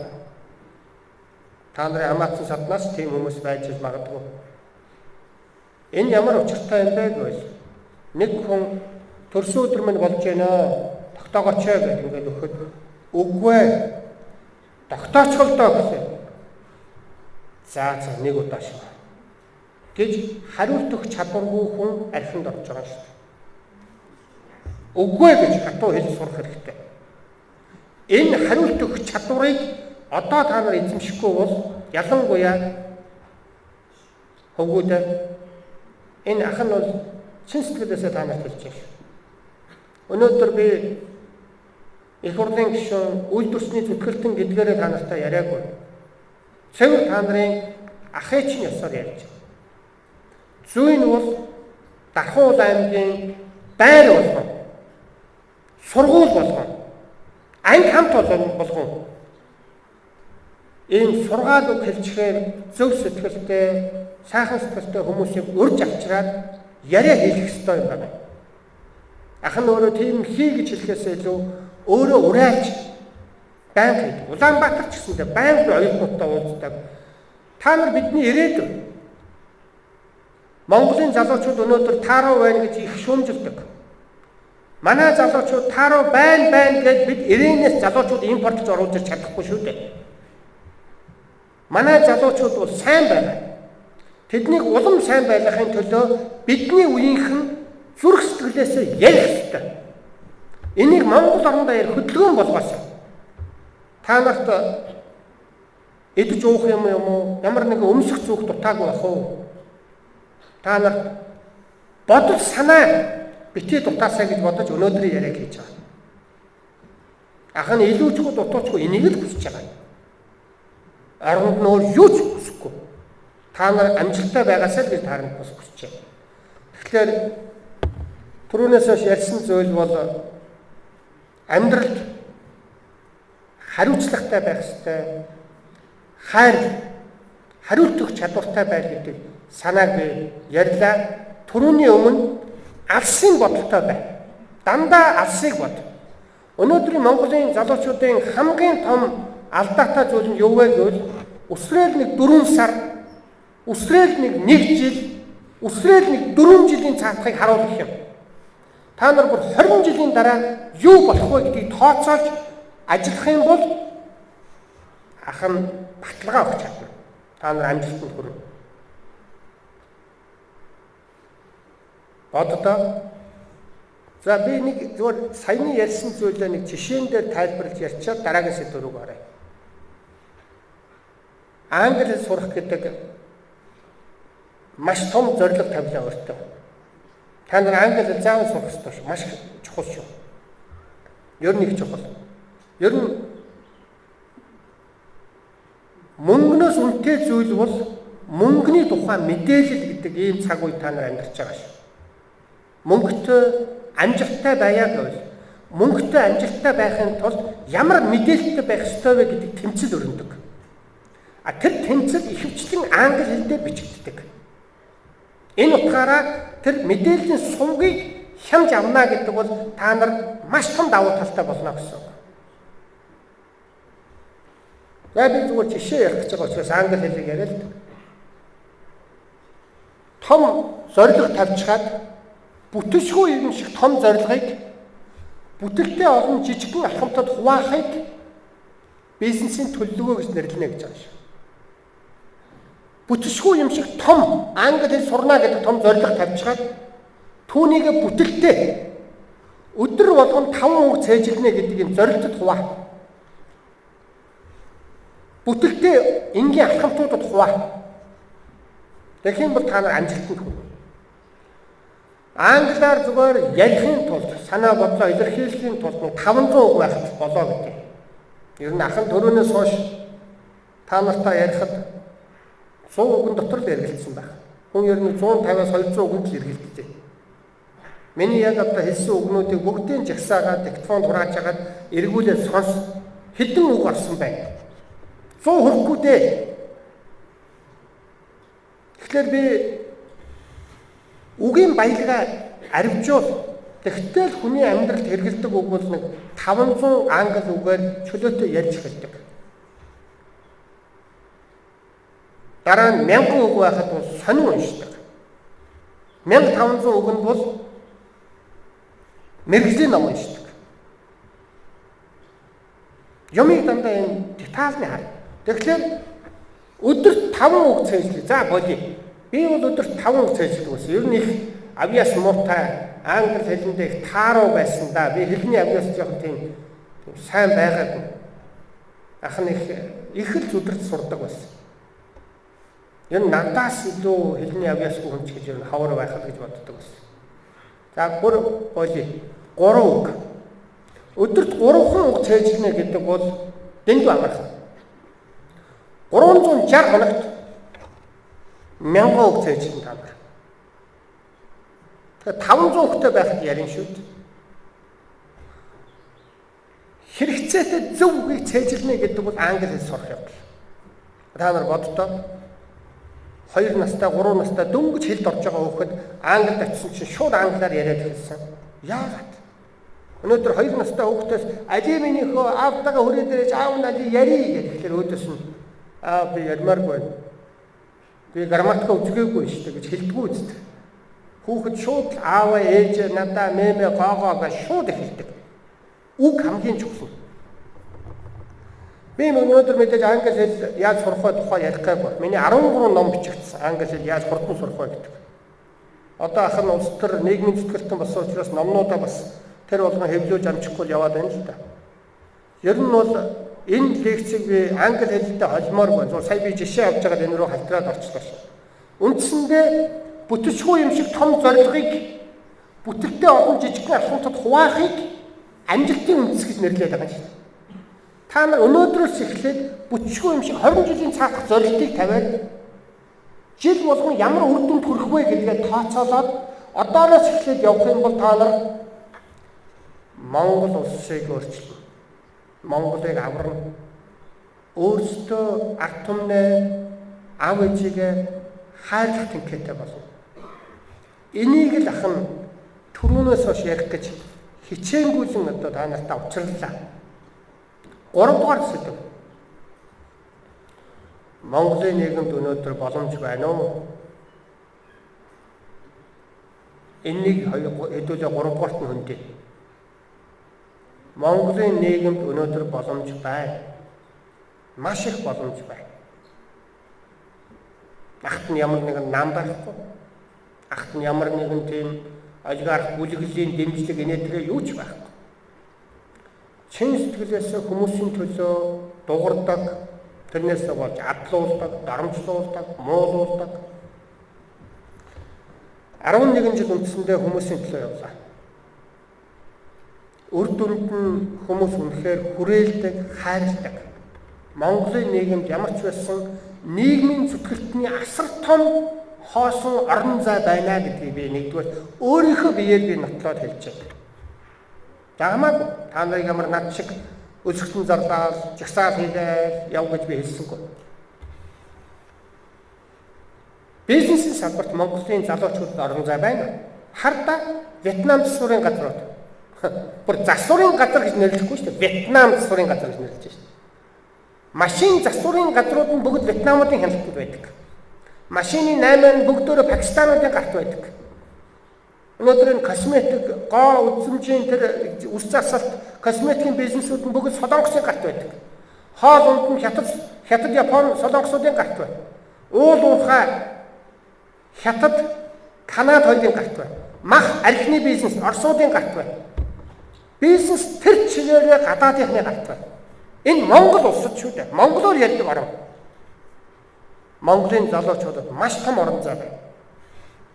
Та нарын хамаатсан саднаас тийм хүмүүс байж магадгүй. Энэ ямар учиртай юм бэ гэвэл нэг хүн төрсөн өдөр минь болж байна. Тогтоогооч гэдэг ингээд өгөхөд үгүй ээ. Тогтоочхол доо гэсэн. За нэг удаа шүү. Гэж хариулт өгөх чадваргүй хүн архинд орж байгаа шүү. Үгүй гэж хатуу хэлж сурах хэрэгтэй. Энэ хариулт өгөх чадварыг одоо та нар эзэмшихгүй бол ялангуяа хөвгүүдээ энэ ах нь бол чин сэтгэлээсээ та нарт хэлж байна. Өнөөдөр би их хурлын гишүүн үйлдвэрчний зүтгэлтэн гэдгээрээ та нартай яриаггүй. Цэвэр та нарын ахыч нь ёсоор ярьж байна. Зүйн бол Дархуул аймгийн байр болгон, сургууль болгон, анги хамт болгон ийм сургаалууд хэлчихээр зөв сэтгэлтэй, сайхан сэтгэлтэй хүмүүсийг урьж авчираад яриа хийх ёстой юм байна. Ах нь өөрөө тийм хий гэж хэлэхээс илүү өөрөө урайлж байнга хийдэг. Улаанбаатар ч гэсэндээ байнга оюутнуудтай уулздаг. Та нар бидний ирээдүйн Монголын залуучууд өнөөдөр тааруу байна гэж их шүүмжилдэг. Манай залуучууд тааруу байна гэж бид ирээнээс залуучууд импортж оруулж чадахгүй шүү дээ. Манай залуучууд бол сайн байна. Тэднийг улам сайн байлгахын төлөө бидний үеийнхэн зүрх сэтгэлээсээ ярих хэрэгтэй. Энийг Монгол орнд даяар хөдөлгөөн болгоосоо. Та нарт идэж уух юм уу? Ямар нэгэн өмсөх зүг дутаагүй байх уу? Та нарт бодол санаа битээ дутаасаа гэж бодож өнөөдрийн яриаг хийж байгаа. Ах нь илүүчгүй дутуучгүй энийг л хүсэж байгаа. Оронд нь өөр юу ч хүсэхгүй. Та нар амжилттай байгаасаа л гэж таарна хүсэж байна. Тэгэхээр түрүүнээс хойш ярьсан зүйл бол амьдралд хариуцлагатай байх ёстой. Хариулт өгөх чадвартай байх гэдэг санааг би ярьлаа. Түрүүний өмнө алсын бодолтой бай. Дандаа алсыг бод. Өнөөдрийн Монголын залуучуудын хамгийн том алдаатай зүйл нь юу вэ гэвэл өсрөөл нэг 4 сар, өсрөөл нэг 1 жил, өсрөөл нэг 4 жилийн цаатахыг харуулах юм. Та нар бүр 20 жилийн дараа юу болох вэ гэдгийг тооцоолж ажиллах юм бол ах нь баталгаа өгч чадна. Та нар амжилтанд хүрнэ. Боддоо. За би нэг зөвхөн саяны ярьсан зүйлээ нэг жишээн дээр тайлбарлаж ярьчаад дараагийн сэдв рүү оръё. Англи хэл сурах гэдэг маш том зорилго тавилаа өөртөө. Та нар англи хэл заавал сурах ёстой шүү. Маш чухал шүү. Ер нь их чухал. Ер нь мөнгнөөс үнэтэй зүйл бол мөнгөний тухай мэдээлэл гэдэг ийм цаг үе та нар амьдарч байгаа шүү. Мөнгөтэй амжилттай байя гэвэл мөнгөтэй амжилттай байхын тулд ямар мэдээлэлтэй байх ёстой вэ гэдэг тэмцэл өрнөдөг. А тэр тэмцэл ихэвчлэн англи хэлээр бичигддэг. Энэ утгаараа тэр мэдээллийн сувгийг хямж авна гэдэг бол та нар маш том давуу талтай болно гэсэн. За би зүгээр жишээ ярих гэж байгаа учраас англи хэлийг яриа л. Том зорилго тавьчихад бүтэлшгүй юм шиг том зорилгыг бүтэлтэй олон жижигхэн алхамтад хуваахыг бизнесийн төлөвлөгөө гэж нэрлэнэ гэж байгаа шүү. Бүтэлшгүй юм шиг том англи хэл сурна гэдэг том зорилго тавьчихад түүнийг бүтэлтэй өдөр болгон 5 мөнгө цээжилнэ гэдэг юм зорилтод хуваа. Бүтэлтэй энгийн алхамтуудад хуваа. Тэгэх юм бол та нар амжилтанд хүрнэ. Англиар зүгээр ярихын тулд санаа бодлоо илэрхийлэхийн тулд 500 үг байх болоо гэдэг. Ер нь ахын төрөнөөс хойш та нартай ярихад 100 үгэн дотор л эргэлдсэн байх. Хүн ер нь 150-аас 200 үгэнд л эргэлддэг. Миний яг одоо хэлсэн үгнүүдийг бүгдийг жагсаагаад диктофонд хурааж агаад эргүүлээд сонс хэдэн үг орсон байна. 100 хүрэхгүй дээ. Тэгэхээр би үгийн баялгаа арвижуул. Тэгтэл хүний амьдралд хэрэгэлдэг үг бол нэг 500 англи үгээр чөлөөтэй ярьж эхэлдэг. Дараа нь 1000 үг байхад бол сонин уншдаг. 1500 үг нь бол мэргэжлийн ном уншдаг. Юмыг дандаа энэ детальны хар. Тэгэхээр өдөрт 5 үг цээжлээ. За болъё. Би бол өдөрт 5 үг цээжлэх гэсэн. Ер нь их авьяас муутай англи хэлэндээ их тааруу байсан да. Би хэлний авьяас жоохон тийм сайн байгаагүй. Ах нь их л зүдэрч сурдаг байсан. Ер нь надаас илүү хэлний авьяасгүй хүн ч гэж ер нь хавар байх л гэж боддог байсан. За бүр болъё. 3 үг. Өдөрт 3 үг цээжлэнэ гэдэг бол дэндүү амархан. 360 хоногт 1000 үг цээжлэн та нар. Тэгэхээр 500 үгтэй байхад ярин шүү дээ. Хэрэгцээтэй зөв үгийг цээжлэнэ гэдэг бол англи хэл сурах явдал. Та нар боддоо 2 настай 3 настай дөнгөж хэлд орж байгаа хүүхэд англид очисон чинь шууд англиар яриад хэлсэн. Яагаад? Өнөөдөр 2 настай хүүхдээс ажи минийхөө аавтайгаа хүрээ дээрэж аав нь али яри гэхээр өөдөөс нь би ярмааргүй. Би грамматика үзгээгүй шүү дээ гэж хэлдэггүй үстэ. Хүүхэд шууд ааваа ээж надаа мэмэ гоогоо гэж шууд хэлдэг. Үг хамгийн чухал. Би өнөөдөр мэдээж англи хэл яаж сурах вэ тухай ярих гэв. Миний 13 ном бичигдсэн англи хэл яаж хурдан сурах вэ гэдэг. Одоо ах нь улс төр нийгмийн зүтгэлтэн болсон учраас номнуудаа бас тэр болгон хэвлүүлж амжихгүй яваад байна л да. Ер нь бол энэ лекцийг би англи хэлтэй холмоор байна. Сая би жишээ авч байгаа энэ рүү халтраад орчлоо. Үндсэндээ бүтцгүй юм шиг том зорилгыг бүтэлтэй олон жижигхэн алхамтад хуваахыг амжилтын үндэс гэж нэрлэдэг байгаа юм. Та нар өнөөдрөөс эхлээд бүтцгүй юм шиг 20 жилийн цаах зорилтыг тавиад жил болгон ямар үр дүнд хүрэх вэ гэдгээ тооцоолоод одоороос эхлээд явах юм бол та нар Монгол улсыг өөрчилнө. Монголыг аварна. Өөрсдөө ард түмнээ аав ээжигээ хайрлах тэнхээтэй болно. Энийг л ах нь түрүүнээс хойш ярих гэж хичээнгүйлэн одоо та нартай учрлаа. 3 дугаар сэдв. Монголын нийгэмд өнөөдөр боломж байна уу? Энийг хэдүүлээ 3 дугаарт нь хүндээ. Монголын нийгэмд өнөөдөр боломж байна. Маш их боломж байна. Ахт нь ямар нэгэн нам байхгүй. Ахт нь ямар нэгэн тийм олигарх бүлэглэлийн дэмжлэг инээдрээ юу ч байхгүй. Чин сэтгэлээс хүмүүсийн төлөө дуурдаг, тэрнээс болж адлуулдаг, дарамжлуулдаг, муулуулдаг. 11 жил үндсэндээ хүмүүсийн төлөө явлаа. Үр дүнд нь хүмүүс үнэхээр хүрээлдэг, хайрладаг. Монголын нийгэмд ямар ч байсан нийгмийн зүтгэлтний асар том хоосон орон зай байна гэдгийг би нэгдүгээр өөрийнхөө биеэр би нотлоод хэлж байна. Хамаагүй та нарыг ямар над шиг өсгөлтөн зарлаад жагсаал хийгээл яв гэж би хэлсэнгүй. Бизнесийн салбарт Монголын залуучууд орон зай байна. Харда Вьетнам засварын газрууд. Бүр засварын газар гэж нэрлэхгүй шүү дээ. Вьетнам засварын газар гэж нэрлэж шүү дээ. Машин засварын газрууд нь бүгд Вьетнамуудын хяналтанд байдаг. Машины 8 нь бүгдөө Пакистануудын гарт байдаг. Өнөөдөр энэ косметик, гоо үзмжийн тэр үс засалт, косметикийн бизнесүүд нь бүгд Солонгосын гарт байдаг. Хоол унд нь Хятад, Япон, Солонгосуудын гарт байна. Уул уурхай Хятад, Канада хоёрын гарт байна. мах архины бизнес Оросуудын гарт байна. Бизнес тэр чигээрээ гадаадынхны гарт байна. Энэ Монгол улсад шүү дээ. Монголоор ярьдаг орн. Монголын залуучуудад маш том орон зай байна.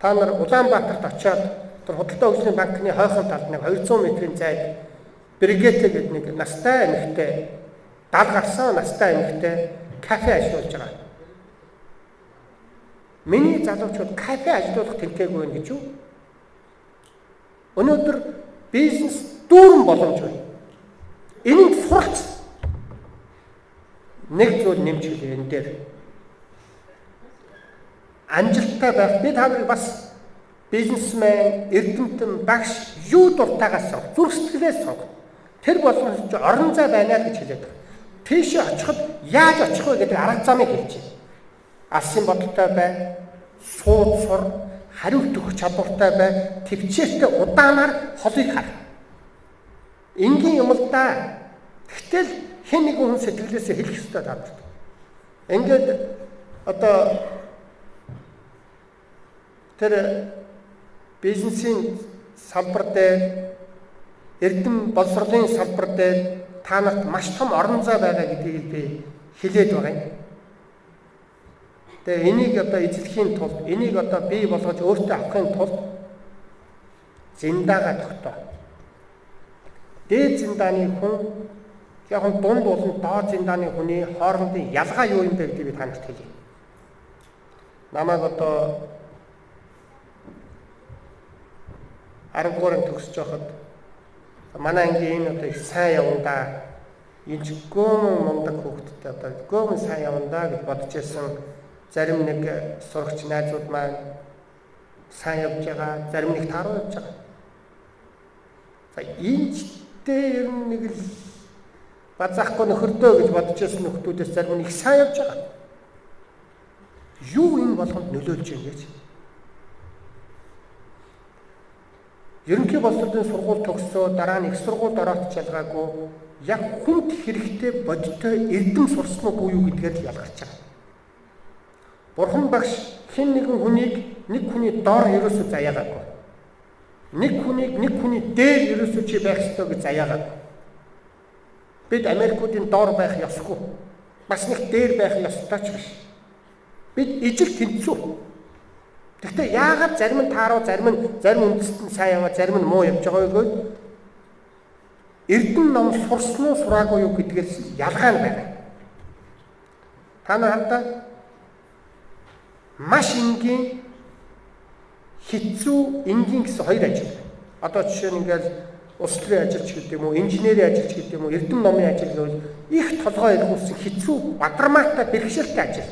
Та нар Улаанбаатарт очиод тэр худалдаа хөгжлийн банкны хойхон талд нэг 200 метрийн зайд Бригетэ гэдэг нэг настай эмэгтэй, 70 гарсан настай эмэгтэй кафе ашиглаж байгаа. Миний залуучууд кафе ажиллах тэнцээгүй байна гэж юу? Өнөөдөр бизнес дүүрэн боломж байна. Энийг суралц. Нэг зүйл нэмж хэлээ энэ дээр. Амжилттай байх. Би та нарыг бас бизнесмен, эрдэмтэн, багш юу дуртайгаас зүрх сэтгэлээс сонго. Тэр болгоомж орон зай байна л гэж хэлээд байна. Тийш очиход яаж очих вэ гэдэг арга замыг хэлж байна. Алсын бодолтой бай, сууд сур, хариулт өгөх чадвартай бай, төвчээртэй удаанаар холыг хар. Энгийн юм л да. Гэтэл хэн нэгэн хүн сэтгэлээсээ хэлэх ёстой таад. Ингээд одоо тэр бизнесийн салбар дээр эрдэм боловсролын салбар дээр та нарт маш том орон зай байгаа гэдгийг би хэлээд байгаа юм. Тэгээ энийг одоо эзлэхийн тулд, энийг одоо бий болгож өөртөө авахын тулд зиндаага тогтоо. Дээд зиндааны хүн яг нь дунд болон доод зиндааны хүний хоорондын ялгаа юу юм бэ гэдгийг би танарт хэлье. Намайг одоо 13-ын төгсөж байхад манай ангийн энэ одоо их сайн явна да. Энэ ч гомон мундаг хүүхдтэй одоо гомон сайн явна да гэж бодож байсан зарим нэг сурагч найзууд маань сайн явж байгаа, зарим нэг тааруу явж байгаа. За энэ дээр нэг л базаахгүй нөхөрдөө гэж бодож байсан нөхдүүдээс зарим нэг сайн явж байгаа. Юу энэ болгонд нөлөөлж байна гэж? Ерөнхий боловсролын сургууль төгссөө дараа нь их сургуульд ороод чалгаагүй яг хүнд хэрэгтэй бодиттой эрдэм сурсан уу юу гэдгээр л ялгарч байгаа. Бурхан багш хэн нэгэн хүнийг нэг хүний доор ерөөсөө заяагаагүй. Нэг хүний дээр ерөөсөө чи байх ёстой гэж заяагаагүй. Бид Америкуудын доор байх ёсгүй. Бас нэг дээр байх ёстой ч биш. Бид ижил тэнцүү. Гэхдээ яагаад зарим нь тааруу, зарим үндэстэн сайн яваа, зарим нь муу явж байгаа вэ гэвэл эрдэм ном сурсан уу сураагүй юу гэдгээс ялгаа нь байна. Та нар хандаа маш энгийн хэцүү энгийн гэсэн хоёр ажил. Одоо жишээ нь ингээл улс төрийн ажилч гэдэг юм уу, инженерийн ажилч гэдэг юм уу, эрдэм номын ажил гэвэл их толгой илгүүлсэн хэцүү, бадармаатай бэрхшээлтэй ажил.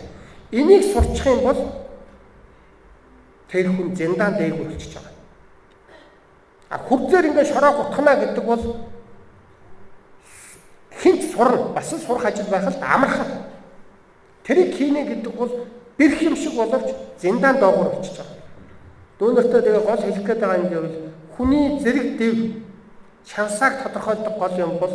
Энийг сурчих юм бол тэр хүн зиндаан дээгүүр болчихж байгаа. Хурдээр ингээд шороо гутгана гэдэг бол хинт сурна, бас сурах ажил байх л амархан. Тэрийг хийнэ гэдэг бол бэрх юм шиг боловч зиндаан доогуур болчихж байгаа. Дүүнэртээ тэгээ гол хэлэх гээд байгаа юм гэвэл хүний зэрэг дэв чансааг тодорхойлдог гол юм бол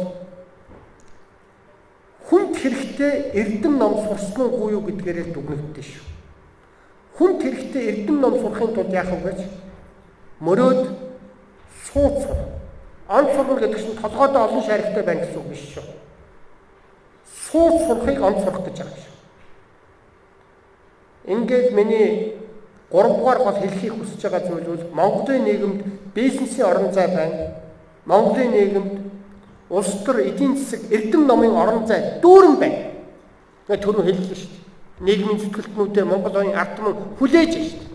хүнд хэрэгтэй эрдэм ном сурсан уу юу гэдгээрээ дүгнэгдэж шүү. Хүнд хэрэгтэй эрдэм ном сурахын тулд яах вэ гэж мөрөөд сууд сур. Он сурна гэдэг чинь толгойдоо олон шарихтай байна гэсэн үг биш шүү. Сууд сурахыг он сурах гэж байгаа шүү. Ингээд миний 3 дугаар гол хэлхийг хүсэж байгаа зүйл бол Монголын нийгэмд бизнесийн орон зай байна. Монголын нийгэмд улс төр эдийн засаг эрдэм номын орон зай дүүрэн байна. Ингээд түрүү хэллээ шүү дээ. Нийгмийн зүтгэлтнүүдээ Монгол оюун ард түмэн хүлээж байна шүү дээ.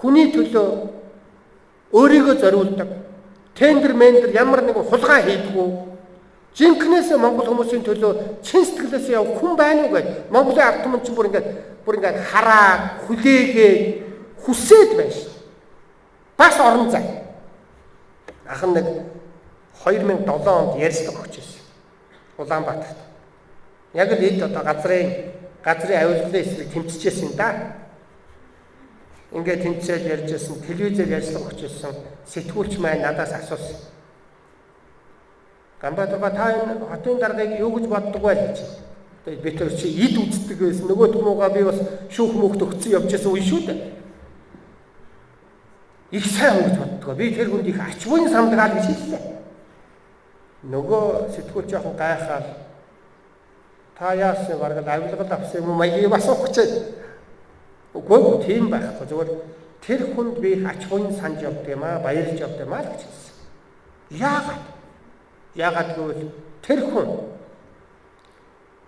Хүний төлөө өөрийгөө зориулдаг. Тендер мендер ямар нэгэн хулгай хийдэггүй. Жинкнээс Монгол хүмүүсийн төлөө чин сэтгэлээс яв хүн байна уу гэж Монголын ард түмэн ч бүр ингээд хараа, хүлээгээ хүсээд байна шүү дээ. Бас орон зай. Ахын нэг 2007 онд ярьслага өгч байсан. Улаанбаатарт. Яг л эд одоо газрын авилгалын эсрэг тэмцэжсэн да. Ингээд тэмцээд ярьж байсан, телевизээр ярьслага өгч байсан. Сэтгүүлч маань надаас асуусан. Гамбатурга та энэ хотын даргаыг юу гэж боддог вэ гэж. Тэгээд би тэр чи эд үздэг байсан. Нөгөө түмууга би бас шүүх мөхт өгцөн явж байсан үе шүү дээ. их сайн хүн гэж боддгоо. Би тэр хүнд их ач буйн самдгаал гэж хэллээ. Нөгөө сэтгүүл жоохон гайхаад та яасан бараг авилгал авсан юм маяг бас ухчихад. Үгүй тийм байхгүй. Зүгээр тэр хүнд би их ач буйн санаж явдаг юм аа, баярлж явдаг юм аа гэж хэлсэн. Яагаад гэвэл тэр хүн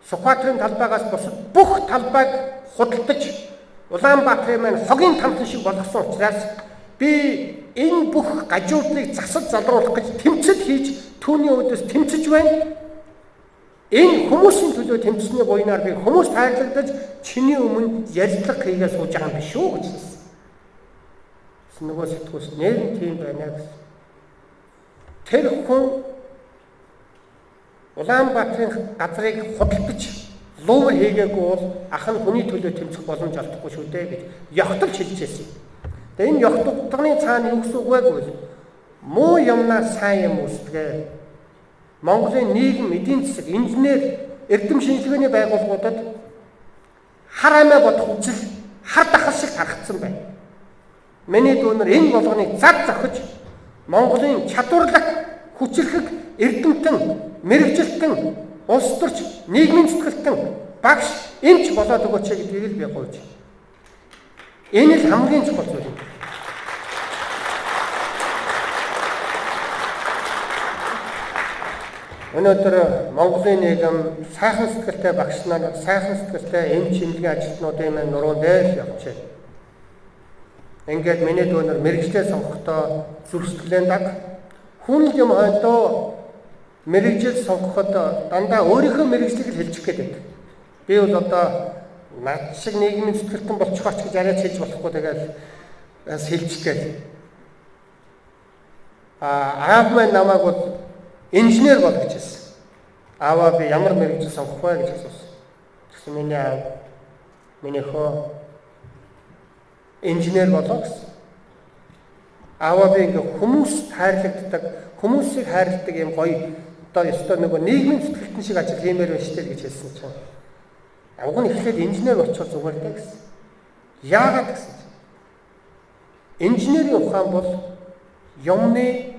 Сүхбаатарын талбайгаас бусад бүх талбайг худалдаж Улаанбаатарын маань хогийн тамтан шиг болгосон учраас би энэ бүх гажуудлыг засаж залруулах гэж тэмцэл хийж түүний өдөөс тэмцэж байна. Энэ хүмүүсийн төлөө тэмцсэний буйнаар би хүмүүс тайлбарлаж чиний өмнө ярилцлага хийгээ сууж байгаа юм биш үү гэж хэлсэн. Нөгөө сэтгүүлс нэр нь тийм байна гэсэн. Тэр хүн Улаанбаатарын газрыг худалдаж луу хийгээгүй бол ах нь хүний төлөө тэмцэх боломж олдохгүй шүү дээ гэж ягталж хэлж байсан. Тэгээ энэ ягталтны цаана юу гэсэн үг вэ гэвэл муу юмнаа сайн юм үүсдэг. Монголын нийгэм, эдийн засаг, инженер, эрдэм шинжилгээний байгууллагуудад хар амиа бодох үзэл хар дахал шиг харагдсан байна. Миний дүүнэр энэ болгоныг зад зохиж Монголын чадварлаг, хүчрхэг, эрдэмтэн, мэрэгжилтэн, улс төрч, нийгмийн сэтгэлтэн, багш эмч болоод өгөөч гэдгийг л би гуйж. Энэ л хамгийн чухал зүйл юм. Өнөөдөр Монголын нийгэм сайхан сэтгэлтэй багш нар, сайхан сэтгэлтэй эмч эмнэлгийн ажилтнуудын маань нуруунд дээр явж байна. Ингээд миний дүүнэр мэрэгчлээ сонгохдоо зүрхсэтгэлэн даг хүн юм хойдоо мэрэгжил сонгоход дандаа өөрийнхөө мэрэгжлийг л хэлчих гээд байдаг. Би бол одоо над шиг нийгмийн сэтгэлтэн болчихооч гэж арайч хэлж болохгүй тэгээд бас хэлчих гээд. Аав маань намайг бол инженер бол гэж хэлсэн. Ааваа би ямар мэрэгжил сонгох вэ гэж асуусан. Тэгсэн миний аав миний хөө инженер болоо гэсэн. Ааваа би ингээ хүмүүс хайрлагддаг, хүмүүсийг хайрладаг юм гоё одоо ёстой нөгөө нийгмийн сэтгэлтэн шиг ажил хиймээр байна шүү дээ гэж хэлсэн чинь. Уг нь эхлээд инженер болчихвол зүгээр л дээ гэсэн. Яагаад гэсэн чинь. Инженерийн ухаан бол юмны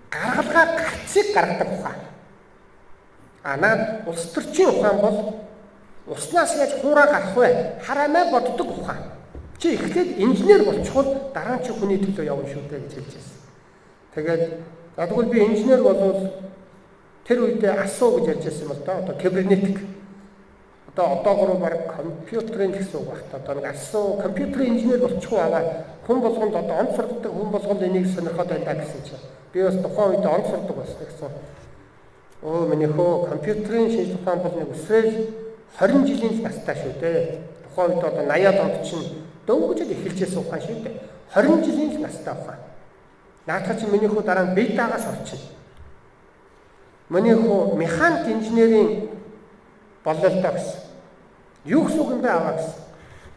гаргалгаа гарцыг гаргадаг ухаан. Наад улс төрчийн ухаан бол уснаас яаж хуураа гарах вэ? Хараамай боддог ухаан. Чи эхлээд инженер болчихвол дараа нь чи хүний төлөө явна шүү дээ гэж хэлж байсан. Тэгээд тэгвэл би инженер болвол тэр үедээ асуу гэж ярьж байсан юм л да. Одоо кибернетик. Одоогоор баг компьютерийн гэсэн үг багт. Одоо нэг асуу компьютерийн инженер болчихгүй аваа. Хүн болгонд одоо онц сургадаг хүн болгонд энийг сонирхоод байна гэсэн чинь. Би бас тухайн үед онц сурдаг байсан гэсэн. Миний хөө компьютерийн шинжилгээ ухаан бол нэг өсрөл 20 жилийн настай шүү дээ. Тухайн үед одоо 80-аад онд чинь дөнгөж эхэлжсэн ухаан шүү дээ. 20 жилийн настай ухаан. Наадах чинь миний хөө дараа нь бетагаас орчихно. Миний хөө механик инженерийн бололтой гэсэн. Юу гэсэн үг юм бэ аваа гэсэн.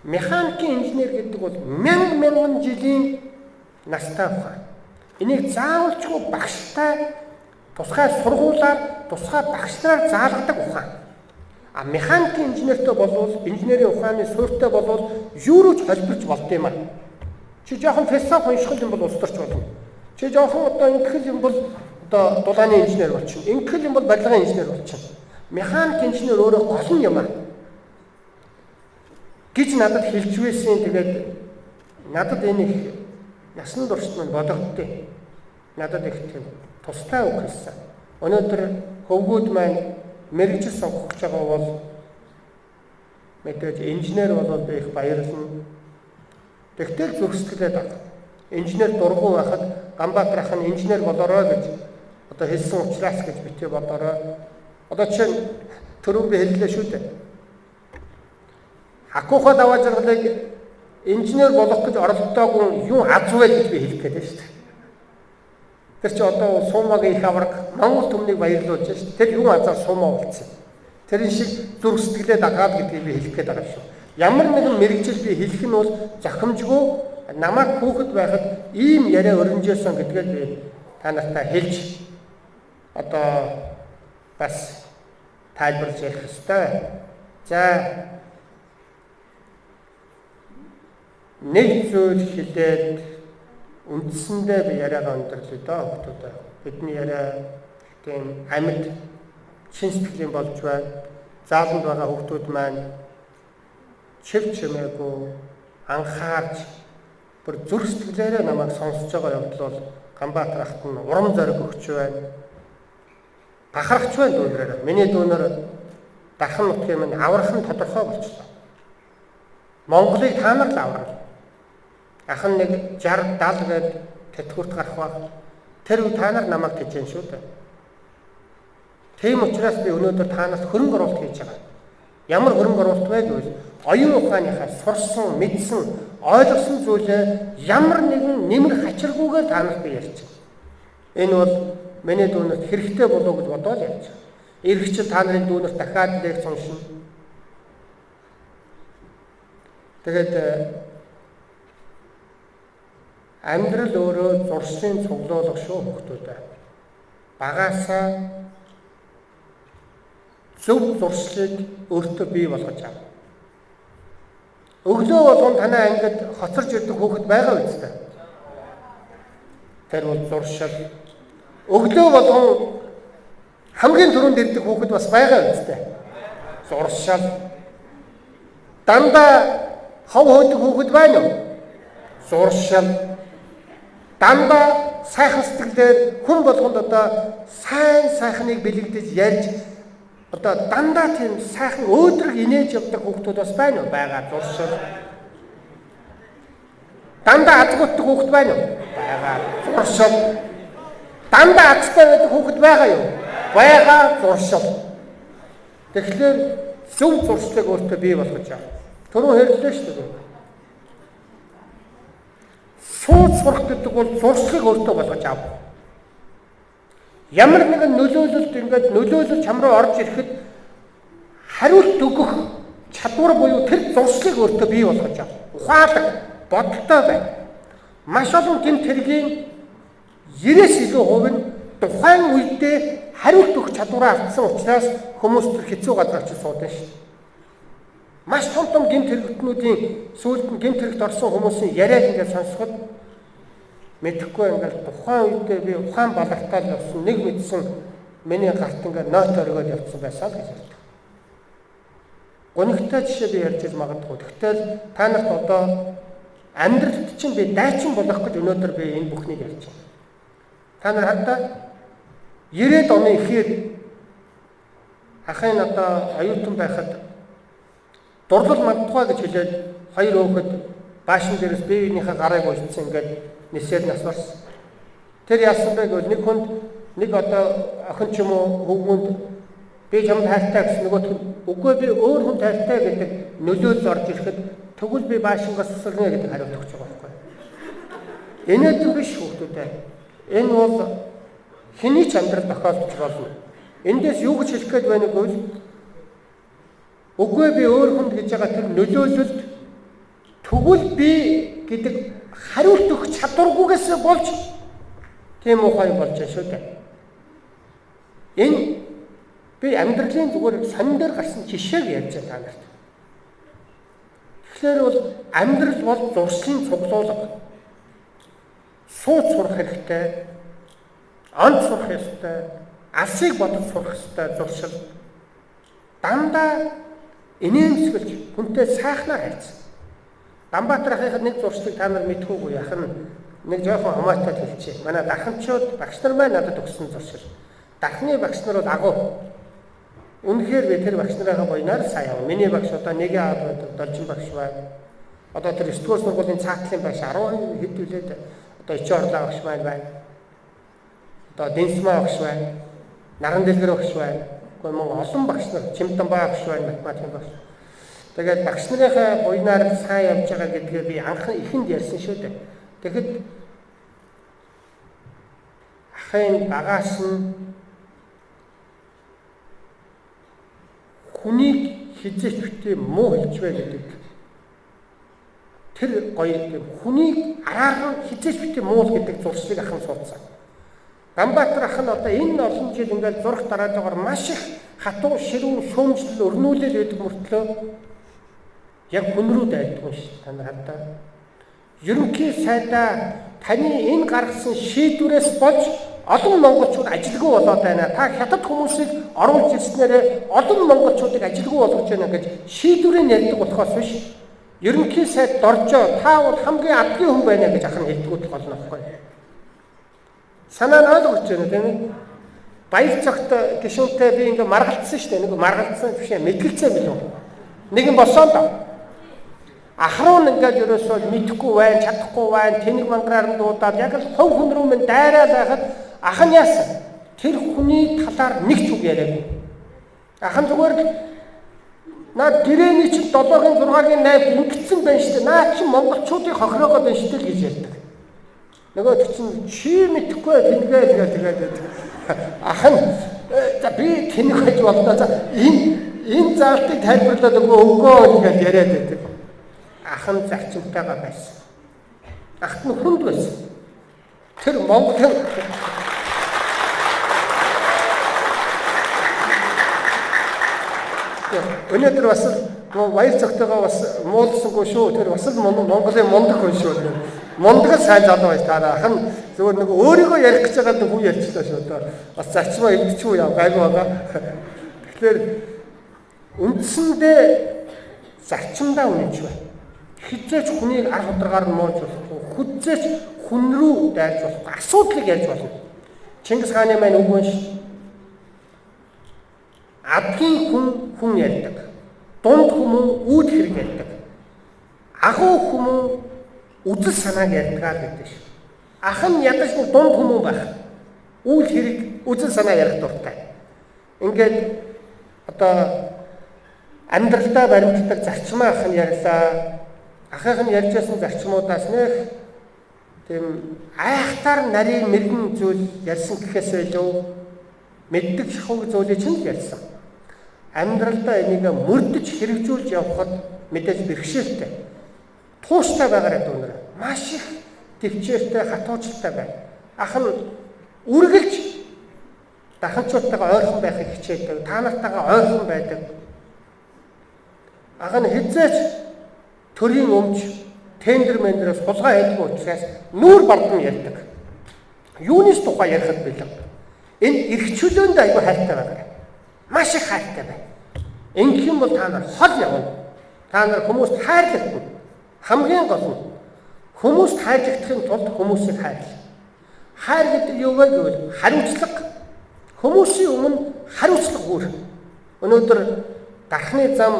Механикийн инженер гэдэг бол мянган жилийн настай ухаан. Энийг заавалчгүй багштай тусгай сургуулаар, тусгай багшлаар заалгадаг ухаан. Механикийн инженертэй болвол инженерийн ухааны суурьтай болвол юу руу ч холбирч болд юм аа. Чи жоохон философи унших юм бол улс төрч болно. Чи жоохон одоо ингэх юм бол одоо дулааны инженер болчихно. Ингэх юм бол барилгын инженер болчихно. Механик инженер өөрөө гол нь юм аа. Гэж надад хэлж байсан. Тэгээд надад энэ их ясны дуршид маань бодогдтыг. Надад их тийм тустай үг хэлсэн. Өнөөдөр хөвгүүд маань мэрэгжил сонгох гэж байгаа бол мэдээж инженер болоод би их баярлна. Тэгтэл зүрхсэтгэлээ даг. Инженер дургу байхад Ганбаатар ах нь инженер болоорой гэж одоо хэлсэн учраас гэж битээ бодоорой. Одоо чинь түрүү би хэллээ шүү дээ. Хакуухад аваа жаргалыг инженер болох гэж оролдоогүй юу аз вэ гэж би хэлэх гээд байна шүү дээ. Тэр чи одоо суумагийн их авраг Монгол төмнийг баярлуулж байна шүү дээ. Тэр юу азар суумаа болцсон. Тэрэн шиг зүрх сэтгэлээ дагаад гэдгийг би хэлэх гээд байгаа шүү. Ямар нэгэн мэрэгжил би хэлэх нь бол зохимжгүй намайг хүүхэд байхад ийм яриа өрнжөөсөн гэдгээ би та нартай хэлж одоо бас тайлбарлаж ярих ёстой. За нэг зүйл хэлээд үндсэндээ би яриагаа өндөрлөе доо хүмүүсээ. Бидний яриа тийм амьд чин сэтгэлийн болж байна. Зааланд байгаа хүмүүс маань чив чимээгүй анхаарч бүр зүрх сэтгэлээрээ намайг сонсож байгаа явдал бол Ганбаатар ахт нь урам зориг өгч байна. Бахархч байна дүүнрээр. Миний дүүнэр Дархан нутгийн минь аврах нь тодорхой болчихлоо. Монголыг та нар л аврал. Ахын нэг 60 70 гээд тэтгэврт гарах баг. Тэр үе та нар намайг тэжээн шүү дээ. Тийм учраас би өнөөдөр танаас хөрөнгө оруулалт хийж байгаа. Ямар хөрөнгө оруулалт вэ гэвэл оюун ухааныхаа сурсан, мэдсэн, ойлгосон зүйлээ ямар нэгэн нэмэр хачиргүйгээр танаас би ярьж байна. Энэ бол миний дүүнерт хэрэгтэй болов гэж бодоод ярьж байна. Иргэчл та нарын дүүнерт дахиад лекц уншина. Тэгээд амьдрал өөрөө зуршлын цуглуулга шүү хүмүүстээ. Багаасаа зөв зуршлыг өөртөө бий болгож ав. Өглөө болгон танай ангид хоцорж ирдэг хүүхэд байгаа үстэй. Тэр бол зуршил. Өглөө болгон хамгийн түрүүнд ирдэг хүүхэд бас байгаа үстэй. Зуршил. Дандаа хов хойдог хүүхэд байна уу? Зуршил. Дандаа сайхан сэтгэлээр хүн болгонд одоо сайн сайхныг бэлэгдэж ярьж одоо дандаа тийм сайхан өөдрөг инээж явдаг хүүхдүүд бас байна уу? Байгаа. Зуршил. Дандаа азгууддаг хүүхэд байна уу? Байгаа. Зуршил. Дандаа азтай байдаг хүүхэд байгаа юу? Байгаа. Зуршил. Тэгэхээр зөв зуршлыг өөртөө бий болгож ав. Түрүү хэллээ шүү дээ. Сууд сурах гэдэг бол зуршлыг өөртөө болгож ав. Ямар нэгэн нөлөөлөлд ингээд нөлөөлөл чам руу орж ирэхэд хариулт өгөх чадвар буюу тэр зуршлыг өөртөө бий болгож ав. Ухаалаг, бодолтой бай. Маш олон гэмт хэргийн 90-с илүү хувь нь тухайн үедээ хариулт өгөх чадвараа алдсан учраас хүмүүс тэр хэцүү газар очиж суудаг шүү дээ. Маш том гэмт хэрэгтнүүдийн сүүлд нь гэмт хэрэгт орсон хүмүүсийн яриаг ингээд сонсоход мэдэхгүй ингээд тухайн үедээ би ухаан балартаад явсан нэг мэдсэн миний гарт ингээд ноот өргөд явсан байсаа л гэж ярьдаг. Гонигтай жишээ би ярьж магадгүй. Тэгтэл та нарт одоо амьдралд чинь би дайчин болох гэж өнөөдөр би энэ бүхнийг ярьж байна. Та нар хадаа 90-ад оны ихээр ахын одоо аюутан байхад дурлал мандтугай гэж хэлээд хоёр өөхөд баашин дээрээс биеийнхээ гарыг уулцсан ингээд нисээд насварсан. Тэр яасан бэ гэвэл нэг хүнд нэг одоо охин ч юм уу хөвгүнд би чамд хайртай гэсэн нөгөөх нь үгүй би өөр хүн хайртай гэдэг нөлөөлөл орж ирэхэд тэгвэл би баашингаас сэлгэнэ гэдэг хариулт өгч байгаа байхгүй. Энэд биш хүүхдүүдээ. Энэ бол хэний ч амьдрал тохиолдож болно. Эндээс юу гэж хэлэх гээд байна гэвэл үгүй би өөр хүнд гэж байгаа тэр нөлөөлөлд тэгвэл би гэдэг хариулт өгөх чадваргүйгээс болж тийм ухаан болж байна шүү дээ. Энэ би амьдралын зүгээр сонин дээр гарсан жишээг ярьж байгаа та нарт. Тэгэхээр бол амьдрал бол зуршлын цуглуулга. Сууд сурах хэрэгтэй. Онц сурах ёстой. Алсыг бодож сурах ёстой зуршил. Дандаа инээмсэглэж хүнтэй сайхнаар харьцсан. Ганбаатар ахыхад нэг зуршлыг та нар мэдхүүгүй яхан нэг жоохон хамаатад хэлчихэ. Манай дарханчууд багш нар маань надад өгсөн зуршил. Дархны багш нар бол агуу. Үнэхээр би тэр багш нарыгаа буйнаар сайн явна. Миний багш одоо нэг аваад байдаг Должин багш байна. Одоо тэр 9 дугаар сургуулийн цаатлын багш 10 хэд үлээд одоо Ичи орлоо багш байна. Одоо Дэнсмаа багш байна. Наран дэлгэр багш байна. Гэхдээ мөн олон багш нар Чимтанбаа багш байна, математикийн багш. Тэгээд багш нарынхаа буйнаар сайн явж байгаа гэдгээ би анхан ихэнд ярьсан шүү дээ. Тэгэхэд ахын багаас нь хүнийг хизээч битээ муу хэлжвэ гэдэг. Тэр гоё юм. Хүнийг араар хизээч битээ муу гэдэг зуршлыг ахын суудсан. Ганбаатар ах нь одоо энэ олон жил ингээд зурх дараад байгаа маш их хатуу ширүүн шүүмжлэл өрнүүлэл байдаг мөртлөө яг хүн рүү дайддаг юм шиг та нар хадаа. Ерөнхий сайдаа таны энэ гаргасан шийдвэрээс болж олон монголчууд ажилгүй болоод байна. Та хятад хүмүүсийг оруулж ирснээр олон монголчуудыг ажилгүй болгож байна гэж шийдвэрийг ярьдаг болохоос биш. Ерөнхий сайд доржоо та бол хамгийн адгийн хүн байна гэж ахын хэлдэг болно байхгүй. Санаа нь ойлгож байна тийм ээ. Баяр цагт гишүүнтэй би ингээ маргалцсан шүү дээ. Нэг маргалцсан биш мэдгэлцээ билүү. Нэг юм болсон доо. Ахруу ингээд ерөөсөө мэдэхгүй байна, чадахгүй байна, тэнэг мангараар нь дуудаад яг л хов хүн рүү мэн дайраад байхад ах нь яасан? Тэр хүний талаар нэг ч үг яриагүй. Ах нь зүгээр наа гэрээний чинь 7-гийн 6-гийн 8 ингэсэн байна шүү дээ. Наа чи монголчуудыг хохироогоо байна шүү дээ гэж ярьдаг. Нөгөө чинь чи мэдэхгүй тэгээд ах нь за би тэнэг байж болдоо за энэ заалтыг тайлбарлаад өгөө гэж яриад байдаг. Ах нь зарчимтайгаа байсан. Ахт нь хүнд байсан. Тэр Монголын өнөөдөр бас баяр цагтайгаа бас муулсангүй шүү. Тэр бас Монголын мундаг хүн шүү. Мундагд сайн залуу байж таараа. Ах нь зөвөр нэг өөрийгөө ярих гэж байгаа нэг хүн ярьчлаа шүү. Бас зарчмаа эвдчихгүй яа гайгүй байгаа. Тэгэхээр үндсэндээ зарчимдаа үнэнч байна. Хизээч хүнийг арга ударгаар нь мууж болохгүй. Хүзээч хүн рүү дайрж болохгүй. Асуудлыг ярьж болно. Чингис хааны маань үг байна шүү. Адгийн хүн ярьдаг. Дунд хүмүүс үүд хэрэг ярьдаг. Агуу хүмүүс үзэл санааг ярьдаг гэдэг шүү. Ах нь ядаж нэг дунд хүмүүс байх. Үйл хэрэг үзэл санаа ярих дуртай. Ингээд одоо амьдралдаа баримтдаг зарчмаа ах нь ярьлаа. Ахын нь ярьж байсан зарчмуудаас нэг тийм айхтар нарийн мэрэгэн зүйл ярьсан гэхээс илүү мэддэг шахуу зүйлийг чинь ярьсан. Амьдралдаа энийг мөрдөж хэрэгжүүлж явхад мэдээж бэрхшээлтэй. Тууштай байгаарай дүүнэр. Маш их төвчээртэй хатуучтай байна. Ах нь үргэлж даханчуудтайгаа ойрхон байхыг хичээдэг. Та нартайгаа ойрхон байдаг. Ах нь хизээч төрийн өмч тендер мендерээс хулгай хийдэг учраас нүүр бардам ярьдаг. Юунис тухай ярихад бэлэн. Энэ эрх чөлөөнд аягүй хайртай байгаа. Маш их хайртай байна. Ингэх юм бол та нар хол явна. Та нар хүмүүст хайрлагдана. Хамгийн гол нь хүмүүст хайрлагдахын тулд хүмүүсийг хайрлаа. Хайр гэдэг юу вэ гэвэл хариуцлага. Хүмүүсийн өмнө хариуцлага үүр. Өнөөдөр дархны зам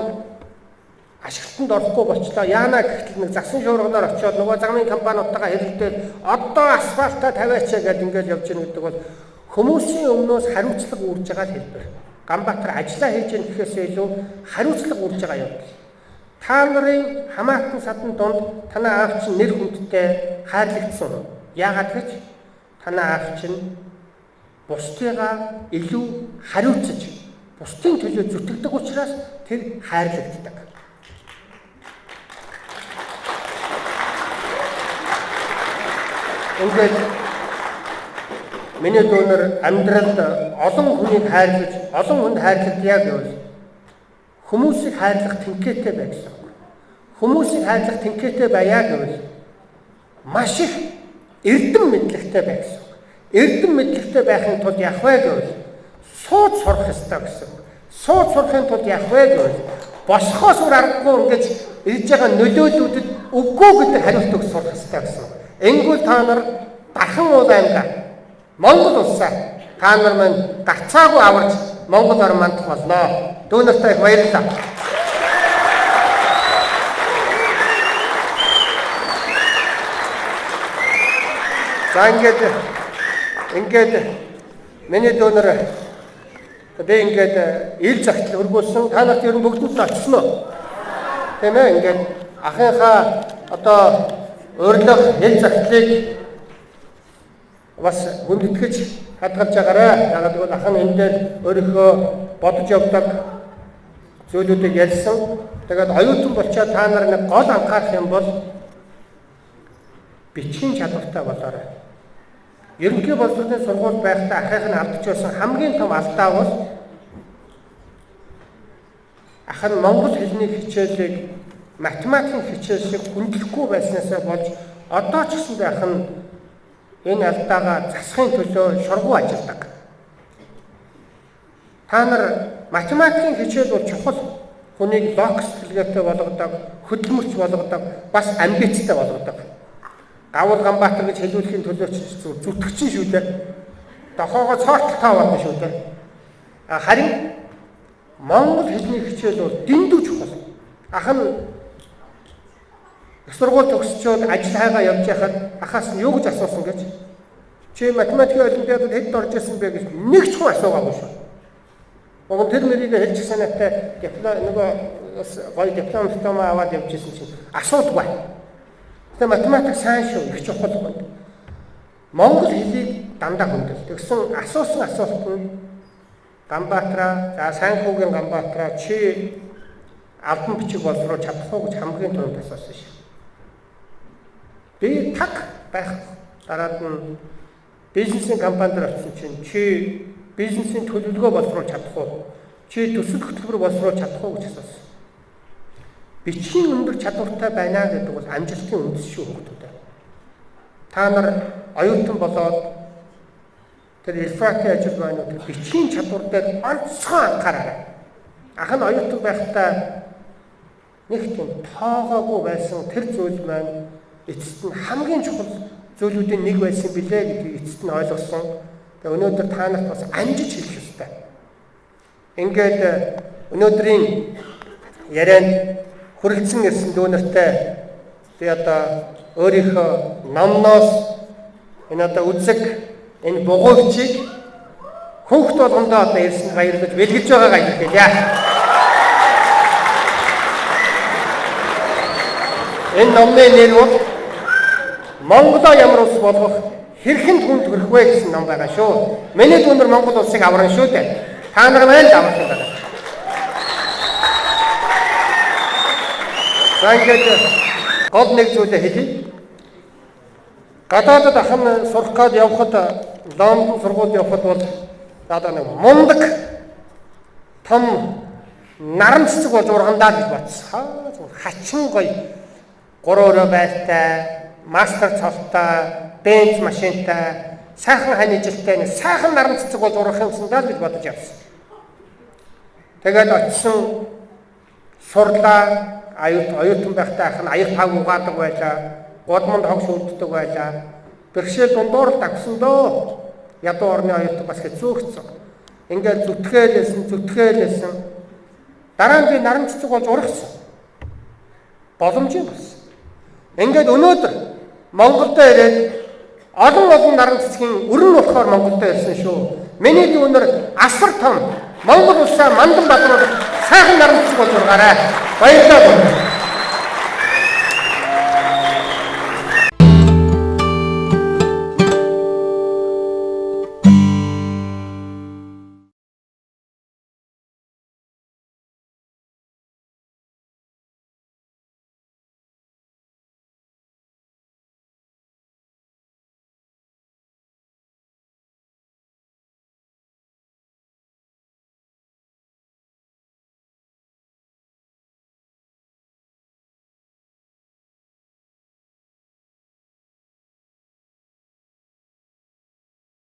ашиглалтанд орохгүй болчлоо. Яана гэхтэл нэг засан шуурганаар очиод нөгөө замын компаниудтайгаа хэрэлдээд одоо асфальтаа тавиач гэдэг ингээд явж гэнэ гэдэг бол хүмүүсийн өмнөөс хариуцлага үүрж байгаа хэлбэр. Ганбаатар ажиллаа хийж гэнэ гэхээсээ илүү хариуцлага үүрж байгаа юм. Та нарын хамаатан садан донд танай аав чинь нэр хүндтэй хайрлагдсан. Яагаад гэж танай аав чинь бусдыгаа илүү хариуцаж бусдын төлөө зүтгэдэг учраас тэр хайрлагддаг. Ингээд миний дүүнэр амьдралд олон хүнийг хайрлаж, олон хүнд хайрлагдъя гэвэл хүмүүсийг хайрлах тэнхээтэй байх гэсэн. Хүмүүсийг хайрлах тэнхээтэй байя гэвэл маш их эрдэм мэдлэгтэй байх гэсэн. Эрдэм мэдлэгтэй байхын тулд яах вэ гэвэл сууд сурах ёстой гэсэн. Сууд сурахын тулд яах вэ гэвэл босхоос үр аргагүй ингэж ирж байгаа нөлөөллүүдэд үгүй гэдэг хариулт өгөх сурах ёстой гэсэн. Энгүүл та нар дархан уул аймгаа Монгол улсаа та нар маань гацаагүй аварч Монгол ор мандах болноо. Дүүнэртэй их баярлалаа. За ингээд миний дүүнэр би ингээд ил загтал өргүүлсэн. Та нарт ер нь бүгдэнд нь очсон уу? Тийм ээ ингээд ахынхаа одоо урилга ил загтлыг бас хүндэтгэж хадгалж байгаарай. Ягаад гэвэл ах нь энэ дээр өөрийнхөө бодож явдаг зүйлүүдийг ярьсан. Тэгээд оюутан болчоод та нар нэг гол анхаарах юм бол бичгийн чадвартай болоорой. Ерөнхий боловсролын сургууль байхдаа ахыг нь алдаж байсан хамгийн том алдаа бол ах нь монгол хэлний хичээлийг математикийн хичээл шиг хүндэхгүй байснаас болж одоо ч гэсэндээ ах нь энэ алдаагаа засахын төлөө шоргуу ажилладаг. Та нар математикийн хичээл бол чухал. Хүнийг логик сэтгэлгээтэй болгодог, хөдөлмөрч болгодог, бас амбицтай болгодог. Гавал Ганбаатар гэж хэлүүлэхийн төлөө зүтгэж шүү дээ. Дохоогоо цоортол тааваад шүү дээ. Харин монгол хэлний хичээл бол дэндүү чухал. Ах нь сургууль төгсчөөд ажил хайгаа явж байхад ахаас нь юу гэж асуусан гэж. Чи математикийн олимпиадад хэд орж ирсэн бэ гэж нэг ч хүн асуугаагүй шүү. Уг тэр нэрийг хэлчих санаатай гоё диплом аваад явж ирсэн чинь асуудаггүй. Тэгээ математик сайн шүү, их чухал байна. Монгол хэлийг дандаа хүндэл. Тэгсэн асуусан асуулт нь Ганбаатраа, за Сайнхүүгийн Ганбаатраа чи албан бичиг боловсроо чадах уу гэж хамгийн түрүүнд асуусан шүү. Би таг байх. Дараад нь бизнесийн компанид очсон чинь чи бизнесийн төлөвлөгөө боловсруулж чадах уу? Чи төсөл хөтөлбөр боловсруулж чадах уу гэж асуусан. Бичгийн өндөр чадвартай байна гэдэг бол амжилтын үндэс шүү хүмүүстээ. Та нар оюутан болоод тэр Эльфратын ажил байна уу? Бичгийн чадвар дээр онцгой анхаараарай. Ах нь оюутан байхдаа нэг тийм тоогоогүй байсан тэр зүйл маань эцэст нь хамгийн чухал зүйлүүдийн нэг байсан билээ гэдгийг эцэст нь ойлгосон. Тэгээ өнөөдөр та нарт бас амжиж хэлэх ёстой. Ингээд өнөөдрийн ярианд хүрэлцэн ирсэн дүүнертэй би одоо өөрийнхөө номноос энэ одоо үзэг энэ бугуйчийг хүүхд болгондоо одоо ирсэн баярлаж бэлгэлж байгаагаа илэрхийлье. Энэ номны нэр бол Монголоо ямар улс болгох хэрхэн түнд хүрэх вэ гэсэн ном байгаа шүү. Миний дүнээр Монгол улсыг авран шүү дээ. Та нар маань аврах юм байна. Сангээд гол нэг зүйлээ хэлье. Гадаадд ахын сурах гээд явхад Лондон сургуульд явхад бол надад нэг мундаг том наран цэцэг болж ургандаа гэж бодсон. Хачин гоё 3 өрөө байлтай, мастер цолтой, бенз машинтай, сайхан ханижилтай нэг сайхан наран цэцэг болж ургах юмсан даа гэж бодож явсан. Тэгээд очисон сурлаа, оюутан байхдаа ах нь аяг тав угаадаг байлаа, гудманд хогш үлддэг байлаа. Бэрхшээл дундуур л дагсан дөө. Ядуу орны оюутан бас хэцүүхсэн. Ингээд зүтгэлээсэн. Дараа нь би наран цэцэг болж ургасан. Боломж юм бас. Ингээд өнөөдөр Монголд ирээд олон наран цэцгийн өрн болохоор Монголд ирсэн шүү. Миний дүүнэр асар том Монгол улсаа мандан бадрууд сайхан наран цэцэг болж ургаарай. Баярлалаа.